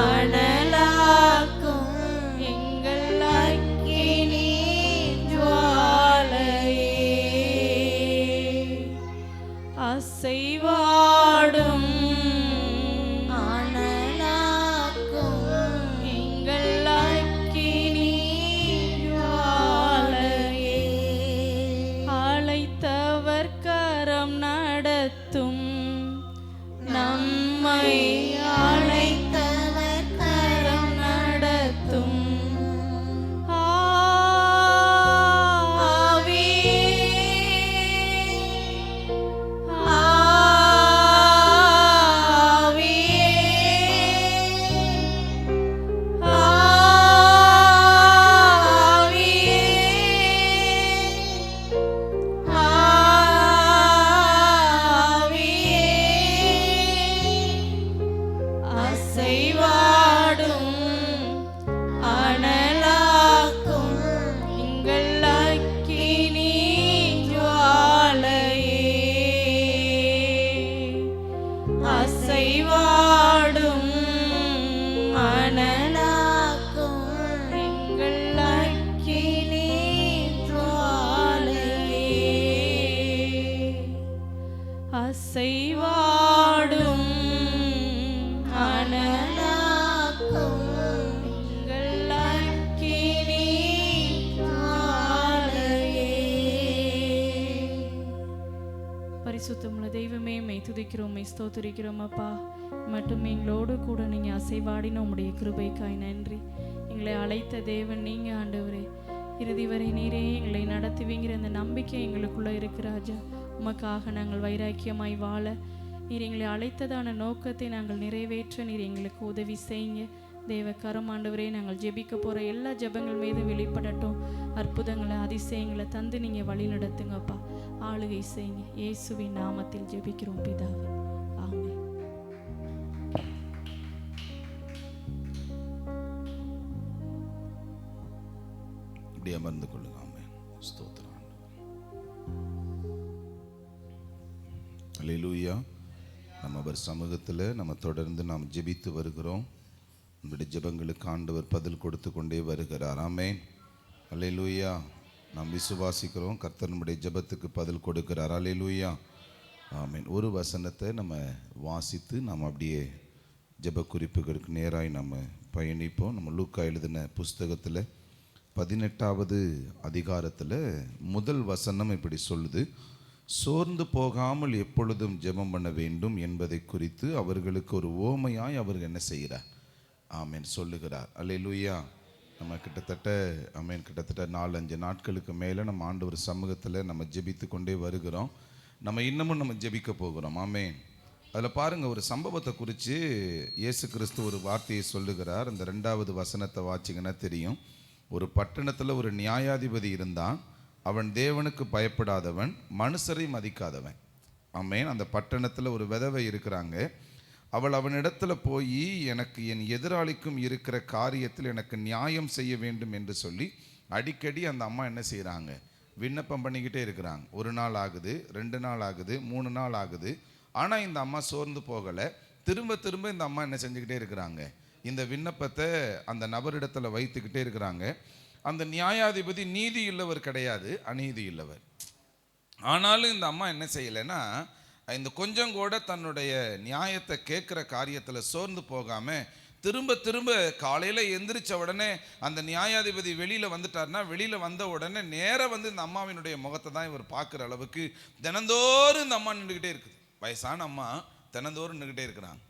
அனலாக்கும் எங்கள் அக்கினி ஜுவாலையே அசைவாடும் அனலாக்கும் எங்கள் அக்கினி ஜுவாலையே அழைத்தவர் கரம் நடத்தும் நம்மை அழைத்தவர் கரம் நடத்தும் அசைவாடும் அனலாக்கும் எங்கள் அக்கினி ஜுவாலையே அசைவாடும் அனலாக்கும் எங்கள் அக்கினி ஜுவாலையே அசைவாடும் அனலாக்கும் எங்கள் அக்கினி ஜுவாலையே பரிசுத்தமுள்ள தெய்வமே மெய் துதிக்கிறோம் மெய் ஸ்தோத்திரிக்கிறோம் அப்பா மட்டும் எங்களோடு கூட நீங்கள் அசைவாடின உம்முடைய கிருபைக்காய் நன்றி. எங்களை அழைத்த தேவன் நீங்கள் ஆண்டவரே, இறுதி வரை நீரே எங்களை நடத்துவீங்கிற அந்த நம்பிக்கை எங்களுக்குள்ளே இருக்கு ராஜா. உமக்காக நாங்கள் வைராக்கியமாய் வாழ நீர் எங்களை அழைத்ததான நோக்கத்தை நாங்கள் நிறைவேற்ற நீர் எங்களுக்கு உதவி செய்யுங்க. தேவ கரம் ஆண்டவரே, நாங்கள் ஜெபிக்க போகிற எல்லா ஜெபங்கள் மீது வெளிப்படட்டும். அற்புதங்களை அதிசயங்களை தந்து நீங்கள் வழி நடத்துங்கப்பா. ஆளுகை செய்யுங்க. இயேசுவின் நாமத்தில் ஜெபிக்கிறோம் பிதாவே, ஆமென். இப்படி அமர்ந்து கொள்ளுங்க. ஆமென். ஸ்தோத்திரம். அல்லேலூயா. நம்ம அவர் சமூகத்தில் நம்ம தொடர்ந்து நாம் ஜெபித்து வருகிறோம். நம்முடைய ஜெபங்களுக்கு ஆண்டவர் பதில் கொடுத்து கொண்டே வருகிறார். ஆமென். அல்லேலூயா. நாம் விசுவாசிக்கிறோம் கர்த்தர் நம்முடைய ஜெபத்துக்கு பதில் கொடுக்கிறார். அல்லேலூயா. ஆமென். ஒரு வசனத்தை நம்ம வாசித்து நாம் அப்படியே ஜெப குறிப்புகளுக்கு நேராய் நம்ம பயணிப்போம். நம்ம லூக்கா எழுதின புஸ்தகத்தில் 18வது அதிகாரத்தில் முதல் வசனம் இப்படி சொல்லுது: சோர்ந்து போகாமல் எப்பொழுதும் ஜெபம் பண்ண வேண்டும் என்பதை குறித்து அவர்களுக்கு ஒரு ஓமையாய் அவர் என்ன செய்கிறார்? ஆமென் சொல்லுகிறார். அல்லேலூயா. நம்ம கிட்டத்தட்ட 4-5 நாட்களுக்கு மேலே நம்ம ஆண்டவர் சமூகத்தில் நம்ம ஜெபித்து கொண்டே வருகிறோம். நம்ம இன்னமும் நம்ம ஜெபிக்க போகிறோம். ஆமென். அதில் பாருங்கள், ஒரு சம்பவத்தை குறித்து இயேசு கிறிஸ்து ஒரு வார்த்தையை சொல்லுகிறார். அந்த 2வது வசனத்தை வாச்சிங்கன்னா தெரியும். ஒரு பட்டணத்தில் ஒரு நியாயாதிபதி இருந்தான். அவன் தேவனுக்கு பயப்படாதவன், மனுஷரை மதிக்காதவன். ஆமென். அந்த பட்டணத்தில் ஒரு விதவை இருக்கிறாங்க. அவள் அவனிடத்துல போய், எனக்கு என் எதிராளிக்கும் இருக்கிற காரியத்தில் எனக்கு நியாயம் செய்ய வேண்டும் என்று சொல்லி அடிக்கடி அந்த அம்மா என்ன செய்கிறாங்க? விண்ணப்பம் பண்ணிக்கிட்டே இருக்கிறாங்க. 1 நாள் ஆகுது, 2 நாள் ஆகுது, 3 நாள் ஆகுது. ஆனால் இந்த அம்மா சோர்ந்து போகலை. திரும்ப திரும்ப இந்த அம்மா என்ன செஞ்சுக்கிட்டே இருக்கிறாங்க? இந்த விண்ணப்பத்தை அந்த நபரிடத்தில் வைத்துக்கிட்டே இருக்கிறாங்க. அந்த நியாயாதிபதி நீதி உள்ளவர் கிடையாது, அநீதி உள்ளவர். ஆனாலும் இந்த அம்மா என்ன செய்யலைன்னா, இந்த கொஞ்சம் கூட தன்னுடைய நியாயத்தை கேட்குற காரியத்தில் சோர்ந்து போகாமல் திரும்ப திரும்ப காலையில் எந்திரிச்ச உடனே அந்த நியாயாதிபதி வெளியில் வந்துட்டார்னா, வெளியில் வந்த உடனே நேராக வந்து இந்த அம்மாவினுடைய முகத்தை தான் இவர் பார்க்குற அளவுக்கு தினந்தோறும் இந்த அம்மா நின்றுக்கிட்டே இருக்குது. வயசான அம்மா தினந்தோறும் நின்றுக்கிட்டே இருக்கிறாங்க.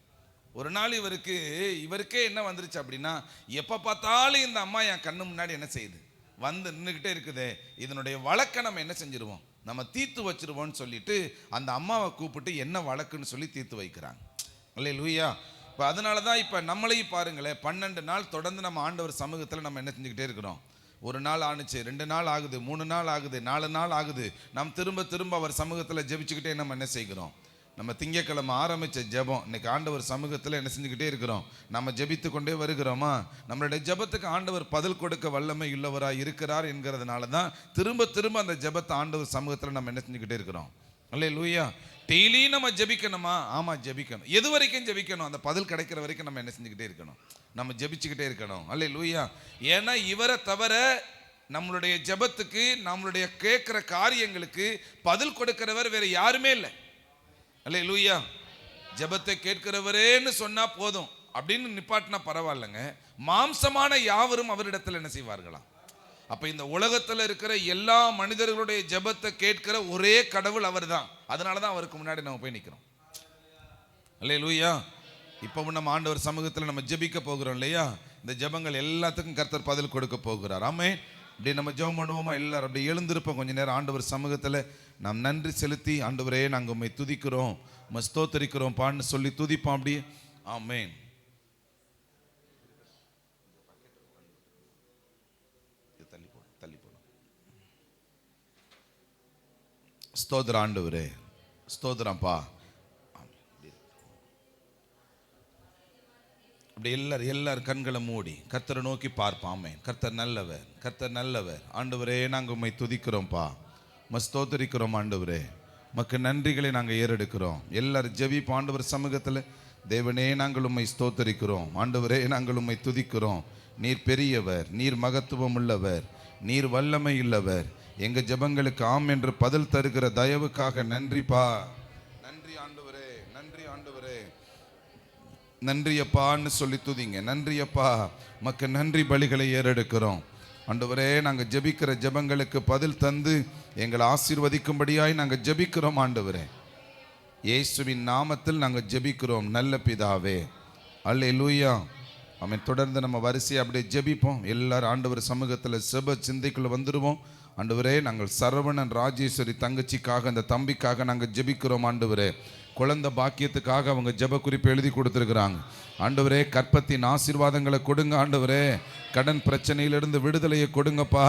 ஒரு நாள் இவருக்கே என்ன வந்துருச்சு அப்படின்னா, எப்போ பார்த்தாலும் இந்த அம்மா என் கண்ணு முன்னாடி என்ன செய்யுது? வந்து நின்றுக்கிட்டே இருக்குது. இதனுடைய வழக்கை நம்ம என்ன செஞ்சிருவோம்? நம்ம தீர்த்து வச்சிருவோம்னு சொல்லிட்டு அந்த அம்மாவை கூப்பிட்டு என்ன வழக்குன்னு சொல்லி தீர்த்து வைக்கிறாங்க. அல்லேலூயா. இப்போ அதனால தான் இப்போ நம்மளையும் பாருங்களேன், 12 நாள் தொடர்ந்து நம்ம ஆண்டவர் சமூகத்தில் நம்ம என்ன செஞ்சுக்கிட்டே இருக்கிறோம். 1 நாள் ஆணுச்சு, 2 நாள் ஆகுது, 3 நாள் ஆகுது, 4 நாள் ஆகுது. நம்ம திரும்ப திரும்ப அவர் சமூகத்தில் ஜெபிச்சுக்கிட்டே நம்ம என்ன செய்கிறோம்? நம்ம திங்கக்கிழமை ஆரம்பித்த ஜெபம் இன்னைக்கு ஆண்டவர் சமூகத்தில் என்ன செஞ்சுக்கிட்டே இருக்கிறோம்? நம்ம ஜெபித்து கொண்டே வருகிறோமா? நம்மளுடைய ஜெபத்துக்கு ஆண்டவர் பதில் கொடுக்க வல்லமை உள்ளவராக இருக்கிறார் என்கிறதுனால தான் திரும்ப திரும்ப அந்த ஜெபத்தை ஆண்டவர் சமூகத்தில் நம்ம என்ன செஞ்சுக்கிட்டே இருக்கிறோம். அல்லேலூயா. டெய்லி நம்ம ஜெபிக்கணுமா? ஆமா ஜெபிக்கணும். எது வரைக்கும் ஜெபிக்கணும்? அந்த பதில் கிடைக்கிற வரைக்கும் நம்ம என்ன செஞ்சுக்கிட்டே இருக்கணும்? நம்ம ஜெபிச்சுக்கிட்டே இருக்கணும். அல்லேலூயா. ஏன்னா இவரை தவிர நம்மளுடைய ஜெபத்துக்கு, நம்மளுடைய கேட்கிற காரியங்களுக்கு பதில் கொடுக்கிறவர் வேற யாருமே இல்லை. அல்லேலூயா. ஜெபத்தை கேட்கிறவரேன்னு சொன்னா போதும் அப்படின்னு நிப்பாட்டினா பரவாயில்லைங்க. மாம்சமான யாவரும் அவரிடத்தில் என்ன செய்வார்களாம்? அப்ப இந்த உலகத்துல இருக்கிற எல்லா மனிதர்களுடைய ஜெபத்தை கேட்கிற ஒரே கடவுள் அவர் தான். அதனாலதான் அவருக்கு முன்னாடி நம்ம போய் நிக்கிறோம். அல்லேலூயா. இப்போ நம்ம ஆண்டவர் சமூகத்துல நம்ம ஜெபிக்க போகிறோம் இல்லையா? இந்த ஜெபங்கள் எல்லாத்துக்கும் கர்த்தர் பதில் கொடுக்க போகிறார். ஆமென். இப்படி நம்ம ஜெபம் பண்ணுவோமா? எல்லாரும் அப்படி எழுந்திருப்போம். கொஞ்ச நேரம் ஆண்டவர் சமூகத்துல நாம் நன்றி செலுத்தி, ஆண்டவரே நாங்கள் உம்மை துதிக்கிறோம், உம்மை ஸ்தோத்தரிக்கிறோம் பான்னு சொல்லி துதிப்போம். அப்படியே ஆமென். ஸ்தோத்திர ஆண்டவரே, ஸ்தோத்திரம்ப்பா. அப்படி எல்லாரும் கண்களை மூடி கர்த்தரை நோக்கி பார்ப்பாமே. கர்த்தர் நல்லவர், கர்த்தர் நல்லவர். ஆண்டவரே நாங்கள் உம்மை துதிக்கிறோம்ப்பா, உம்மை ஸ்தோத்தரிக்கிறோம். ஆண்டவரே மக்கு நன்றிகளை நாங்கள் ஏறெடுக்கிறோம். எல்லாரும் ஜெபிப்போம் ஆண்டவர் சமூகத்தில். தேவனே நாங்கள் உம்மை ஸ்தோத்தரிக்கிறோம். ஆண்டவரே நாங்கள் உம்மை துதிக்கிறோம். நீர் பெரியவர், நீர் மகத்துவம் உள்ளவர், நீர் வல்லமை உள்ளவர். எங்க ஜெபங்களுக்கு ஆம் என்று பதில் தருகிற தயவுக்காக நன்றிப்பா. நன்றி ஆண்டவரே, நன்றி ஆண்டவரே, நன்றி அப்பான்னு சொல்லி துதிங்க. நன்றி அப்பா, மக்கு நன்றி பலிகளை ஏறெடுக்கிறோம். ஆண்டவரே நாங்கள் ஜெபிக்கிற ஜெபங்களுக்கு பதில் தந்து எங்களை ஆசீர்வதிக்கும்படியாய் நாங்கள் ஜெபிக்கிறோம். ஆண்டவரே இயேசுவின் நாமத்தில் நாங்கள் ஜெபிக்கிறோம் நல்ல பிதாவே. அல்லேலூயா. ஆமென். தொடர்ந்து நம்ம வரிசையை அப்படியே ஜெபிப்போம். எல்லாரும் ஆண்டவர் சமூகத்தில் செப சிந்தைக்குள்ள வந்துடுவோம். ஆண்டவரே நாங்கள் சரவணன் ராஜேஸ்வரி தங்கச்சிக்காக, அந்த தம்பிக்காக நாங்கள் ஜெபிக்கிறோம். ஆண்டவரே குழந்தை பாக்கியத்துக்காக அவங்க ஜெப குறிப்பு எழுதி கொடுத்துருக்குறாங்க. ஆண்டவரே கற்பத்தின் ஆசீர்வாதங்களை கொடுங்க. ஆண்டவரே கடன் பிரச்சனையிலிருந்து விடுதலையை கொடுங்கப்பா.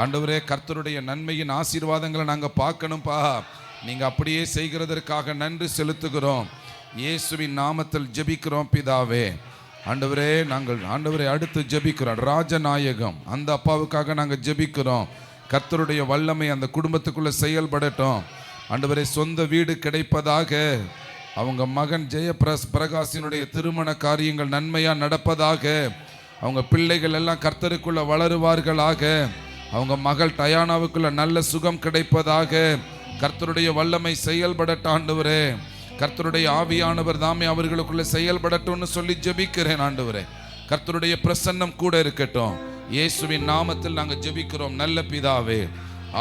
ஆண்டவரே கர்த்தருடைய நன்மையின் ஆசீர்வாதங்களை நாங்கள் பார்க்கணும்ப்பா. நீங்கள் அப்படியே செய்கிறதற்காக நன்றி செலுத்துகிறோம். இயேசுவின் நாமத்தில் ஜெபிக்கிறோம் பிதாவே. ஆண்டவரே நாங்கள் ஆண்டவரே அடுத்து ஜெபிக்கிறோம் ராஜநாயகம், அந்த அப்பாவுக்காக நாங்கள் ஜெபிக்கிறோம். கர்த்தருடைய வல்லமை அந்த குடும்பத்துக்குள்ள செயல்படட்டும். ஆண்டவரே சொந்த வீடு கிடைப்பதாக, அவங்க மகன் பிரகாசினுடைய திருமண காரியங்கள் நன்மையா நடப்பதாக, அவங்க பிள்ளைகள் எல்லாம் கர்த்தருக்குள்ள வளருவார்களாக, அவங்க மகள் டயானாவுக்குள்ள நல்ல சுகம் கிடைப்பதாக. கர்த்தருடைய வல்லமை செயல்படட்டும். ஆண்டவரே கர்த்தருடைய ஆவியானவர் தாமே அவர்களுக்குள்ள செயல்படட்டும்னு சொல்லி ஜெபிக்கிறேன். ஆண்டவரே கர்த்தருடைய பிரசன்னம் கூட இருக்கட்டும். இயேசுவின் நாமத்தில் நாங்கள் ஜெபிக்கிறோம் நல்ல பிதாவே.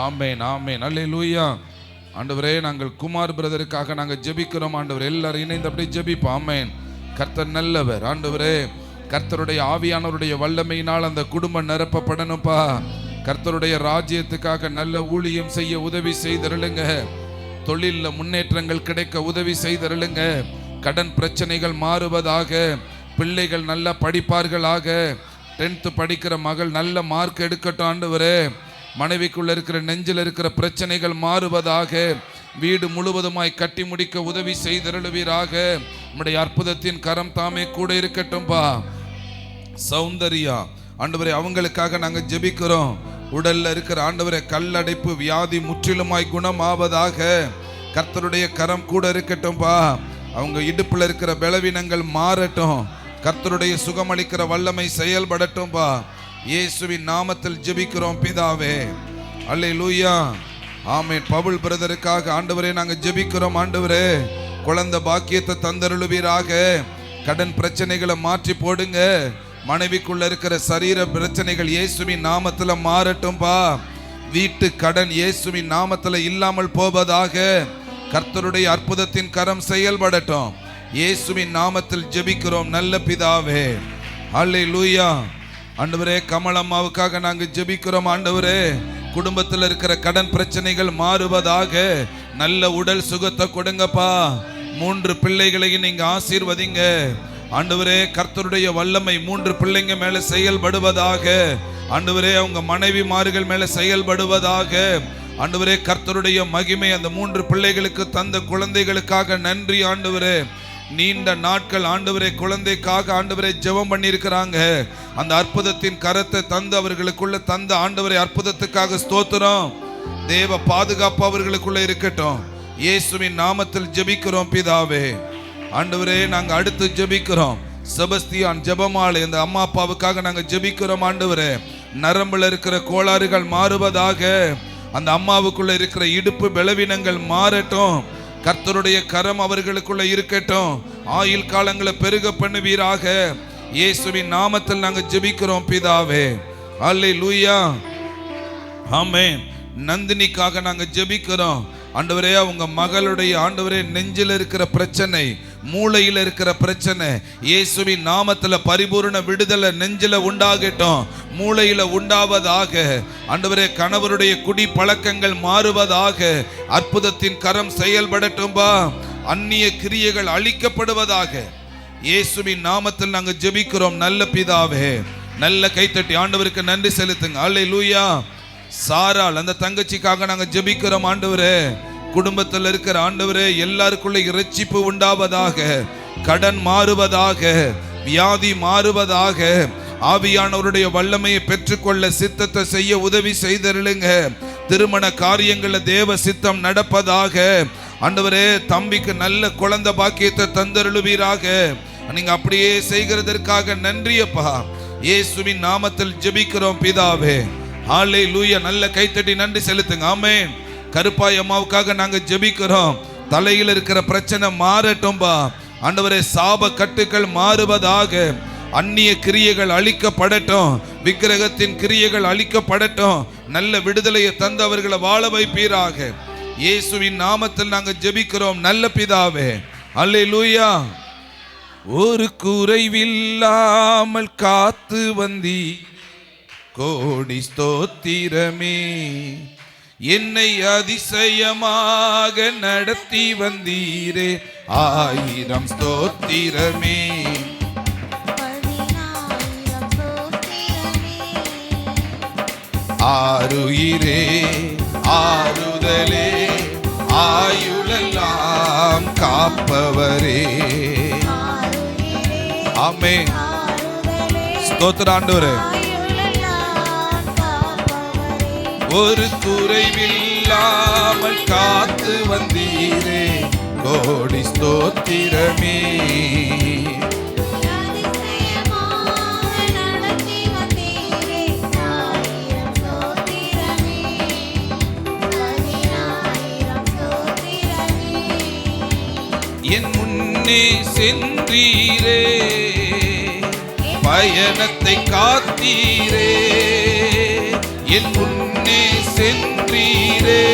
ஆமென், ஆமென், அல்லேலூயா. ஆண்டவரே நாங்கள் குமார் பிரதருக்காக நாங்கள் ஜெபிக்கிறோம். ஆண்டவர் எல்லாரும் இணைந்து அப்படியே ஜெபிப்போம். ஆமென். கர்த்தர் நல்லவர். ஆண்டவரே கர்த்தருடைய ஆவியானவருடைய வல்லமையினால் அந்த குடும்பம் நிரப்பப்படணும்ப்பா. கர்த்தருடைய ராஜ்யத்துக்காக நல்ல ஊழியம் செய்ய உதவி செய்தருளுங்க. தொழில்ல முன்னேற்றங்கள் கிடைக்க உதவி செய்தருளுங்க. கடன் பிரச்சனைகள் மாறுவதாக, பிள்ளைகள் நல்லா படிப்பார்களாக, 10th படிக்கிற மகள் நல்ல மார்க் எடுக்கட்டும். ஆண்டவரே மனைவிக்குள்ள இருக்கிற நெஞ்சில் இருக்கிற பிரச்சனைகள் மாறுவதாக, வீடு முழுவதுமாய் கட்டி முடிக்க உதவி செய்தருளுவீராக. நம்முடைய அற்புதத்தின் கரம் தாமே கூட இருக்கட்டும்பா. சௌந்தர்யா ஆண்டவரே அவங்களுக்காக நாங்கள் ஜெபிக்கிறோம். உடல்ல இருக்கிற ஆண்டவரே கல்லடைப்பு வியாதி முற்றிலுமாய் குணமாவதாக. கர்த்தருடைய கரம் கூட இருக்கட்டும்பா. அவங்க இடுப்புல இருக்கிற பலவீனங்கள் மாறட்டும். கர்த்தருடைய சுகமளிக்கிற வல்லமை செயல்படட்டும்பா. இயேசுவின் நாமத்தில் ஜெபிக்கிறோம் பிதாவே. அல்லேலூயா. ஆமென். பவுல் பிரதருக்காக ஆண்டவரே நாங்கள் ஜெபிக்கிறோம். ஆண்டவரே குழந்தை பாக்கியத்தை தந்தருளுவீராக. கடன் பிரச்சனைகளை மாற்றி போடுங்க. மனைவிக்குள்ள இருக்கிற சரீர பிரச்சனைகள் இயேசுவின் நாமத்துல மாறட்டும்பா. வீட்டு கடன் இயேசுவின் நாமத்துல இல்லாமல் போவதாக. கர்த்தருடைய அற்புதத்தின் கரம் செயல்படட்டும். இயேசுவின் நாமத்தில் ஜெபிக்கிறோம் நல்ல பிதாவே. அல்லேலூயா. ஆண்டவரே கமலம்மாவுக்காக நாங்கள் ஜெபிக்கிறோம். ஆண்டவரே குடும்பத்தில் இருக்கிற கடன் பிரச்சனைகள் மாறுவதாக. நல்ல உடல் சுகத்தை கொடுங்கப்பா. 3 பிள்ளைகளையும் நீங்க ஆசீர்வதிங்க. ஆண்டவரே கர்த்தருடைய வல்லமை 3 பிள்ளைங்க மேல செயல்படுவதாக. ஆண்டவரே அவங்க மனைவிமார்கள் மேல செயல்படுவதாக. ஆண்டவரே கர்த்தருடைய மகிமை அந்த 3 பிள்ளைகளுக்கு தந்த குழந்தைகளுக்காக நன்றி. ஆண்டவரே நீண்ட நாட்கள் ஆண்டவரே குழந்தைக்காக ஆண்டவரே ஜெபம் பண்ணியிருக்கிறாங்க. அந்த அற்புதத்தின் கரத்தை தந்து அவர்களுக்குள்ள தந்த ஆண்டவரே அற்புதத்துக்காக ஸ்தோத்திரம். தேவ பாதுகாப்பு அவர்களுக்குள்ள இருக்கட்டும். இயேசுவின் நாமத்தில் ஜெபிக்கிறோம் பிதாவே. ஆண்டவரே, நாங்க அடுத்து ஜெபிக்கிறோம். செபஸ்தியான் ஜெபமாலை இந்த அம்மா அப்பாவுக்காக நாங்க ஜெபிக்கிறோம். ஆண்டவரே, நரம்புல இருக்கிற கோளாறுகள் மாறுவதாக, அந்த அம்மாவுக்குள்ள இருக்கிற இடுப்பு பலவீனங்கள் மாறட்டும். கர்த்தருடைய கரம் அவர்களுக்குள்ள இருக்கட்டும். ஆயுள் காலங்களை பெருக பண்ணுவீராக. இயேசுவின் நாமத்தில் நாங்க ஜெபிக்கிறோம் பிதாவே. அல்லேலூயா, ஆமென். நந்தினிக்காக நாங்க ஜெபிக்கிறோம். ஆண்டவரே, அவங்க மகளுடைய ஆண்டவரே நெஞ்சில் இருக்கிற பிரச்சனை, மூளையில் இருக்கிற பிரச்சனை, இயேசுவின் நாமத்தில் பரிபூர்ண விடுதலை நெஞ்சில உண்டாகட்டும், மூளையில உண்டாவதாக. ஆண்டவரே, கணவருடைய குடி பழக்கங்கள் மாறுவதாக. அற்புதத்தின் கரம் செயல்படட்டும்பா. அந்நிய கிரியைகள் அழிக்கப்படுவதாக. இயேசுவின் நாமத்தில் நாங்க ஜெபிக்கிறோம் நல்ல பிதாவே. நல்ல கைத்தட்டி ஆண்டவருக்கு நன்றி செலுத்துங்க. அல்லேலூயா. சாராள் அந்த தங்கச்சிக்காக நாங்க ஜெபிக்கிறோம். ஆண்டவரே, குடும்பத்தில் இருக்கிற ஆண்டவரே எல்லாருக்குள்ள இரட்சிப்பு உண்டாவதாக, கடன் மாறுவதாக, வியாதி மாறுவதாக. ஆவியானவருடைய வல்லமையை பெற்றுக்கொள்ள சித்தத்தை செய்ய உதவி செய்தருளுங்க. திருமண காரியங்கள்ல தேவ சித்தம் நடப்பதாக. ஆண்டவரே, தம்பிக்கு நல்ல குழந்தை பாக்கியத்தை தந்தருளுவீராக. நீங்க அப்படியே செய்கிறதற்காக நன்றியப்பா. இயேசுவின் நாமத்தில் ஜெபிக்கிறோம் பிதாவே. ஹல்லேலூயா. நல்ல கைத்தட்டி நன்றி செலுத்துங்க. ஆமென். கருப்பாய் அம்மாவுக்காக நாங்க ஜெபிக்கிறோம். தலையில் இருக்கிற பிரச்சனை மாறட்டும்பா. ஆண்டவரே, சாப கட்டுகள் மாறுவதாக. அந்நிய கிரியைகள் அழிக்கப்படட்டும், விக்கிரகத்தின் கிரியைகள் அழிக்கப்படட்டும். நல்ல விடுதலையை தந்தவர்களை வாழ வைப்பீராக. இயேசுவின் நாமத்தில் நாங்க ஜெபிக்கிறோம் நல்ல பிதாவே. அல்லேலூயா. ஒரு குறைவில்லாமல் காத்து வந்தி, கோடி ஸ்தோத்திரமே. என்னை அதிசயமாக நடத்தி வந்தீரே, 1000 ஸ்தோத்திரமே. ஆருயிரே ஆறுதலே, ஆயுளெல்லாம் காப்பவரே. ஆமென். ஸ்தோத்திரம் ஆண்டவரே. ஒரு குறைவில்லாமல் காத்து வந்தீரே, கோடி ஸ்தோத்திரமே. என் முன்னே சென்றீரே, பயணத்தை காத்தீரே. என் முன்னே சென்றீரே,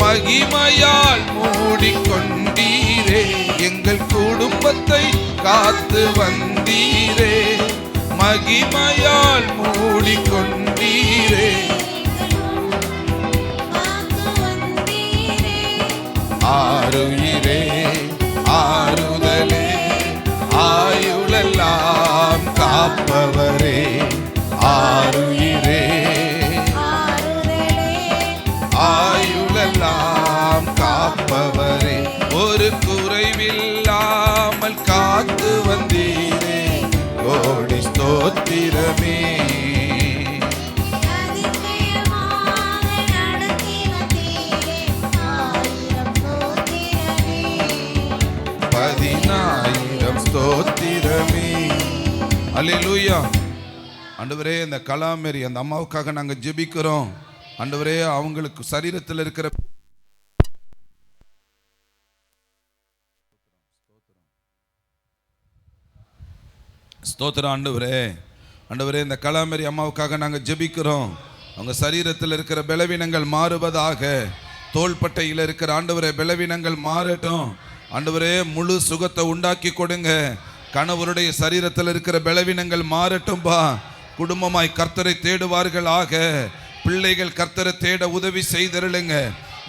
மகிமையால் மூடிக்கொண்டீரே. எங்கள் குடும்பத்தை காத்து வந்தீரே, மகிமையால் மூடிக்கொண்டீரே. ஆருயிரே ஆறுதலே, ஆயுளெல்லாம் காப்பவரே. ஆருயிரே ஆயுளெல்லாம் காப்பவரே. ஒரு குறைவில்லாமல் காத்து வந்தீரே, கோடி ஸ்தோத்திரமே. ஸ்தோத்திரமே. அல்லேலூயா. ஆண்டவரே, இந்த கலாமேரி அந்த அம்மாவுக்காக நாங்க ஜெபிக்கிறோம். ஆண்டவரே, அவங்களுக்கு சரீரத்தில் இருக்கிற ஸ்தோத்திரம் ஆண்டவரே. ஆண்டவரே, இந்த கலாமேரி அம்மாவுக்காக நாங்க ஜெபிக்கிறோம். அவங்க சரீரத்தில் இருக்கிற பலவீனங்கள் மாறுவதாக. தோள்பட்டையில் இருக்கிற ஆண்டவரே பலவீனங்கள் மாறட்டும். ஆண்டவரே, முழு சுகத்தை உண்டாக்கி கொடுங்க. கணவருடைய சரீரத்தில் இருக்கிற பலவீனங்கள் மாறட்டும்பா. குடும்பமாய் கர்த்தரை தேடுவார்கள் ஆக. பிள்ளைகள் கர்த்தரை தேட உதவி செய்தருளுங்க.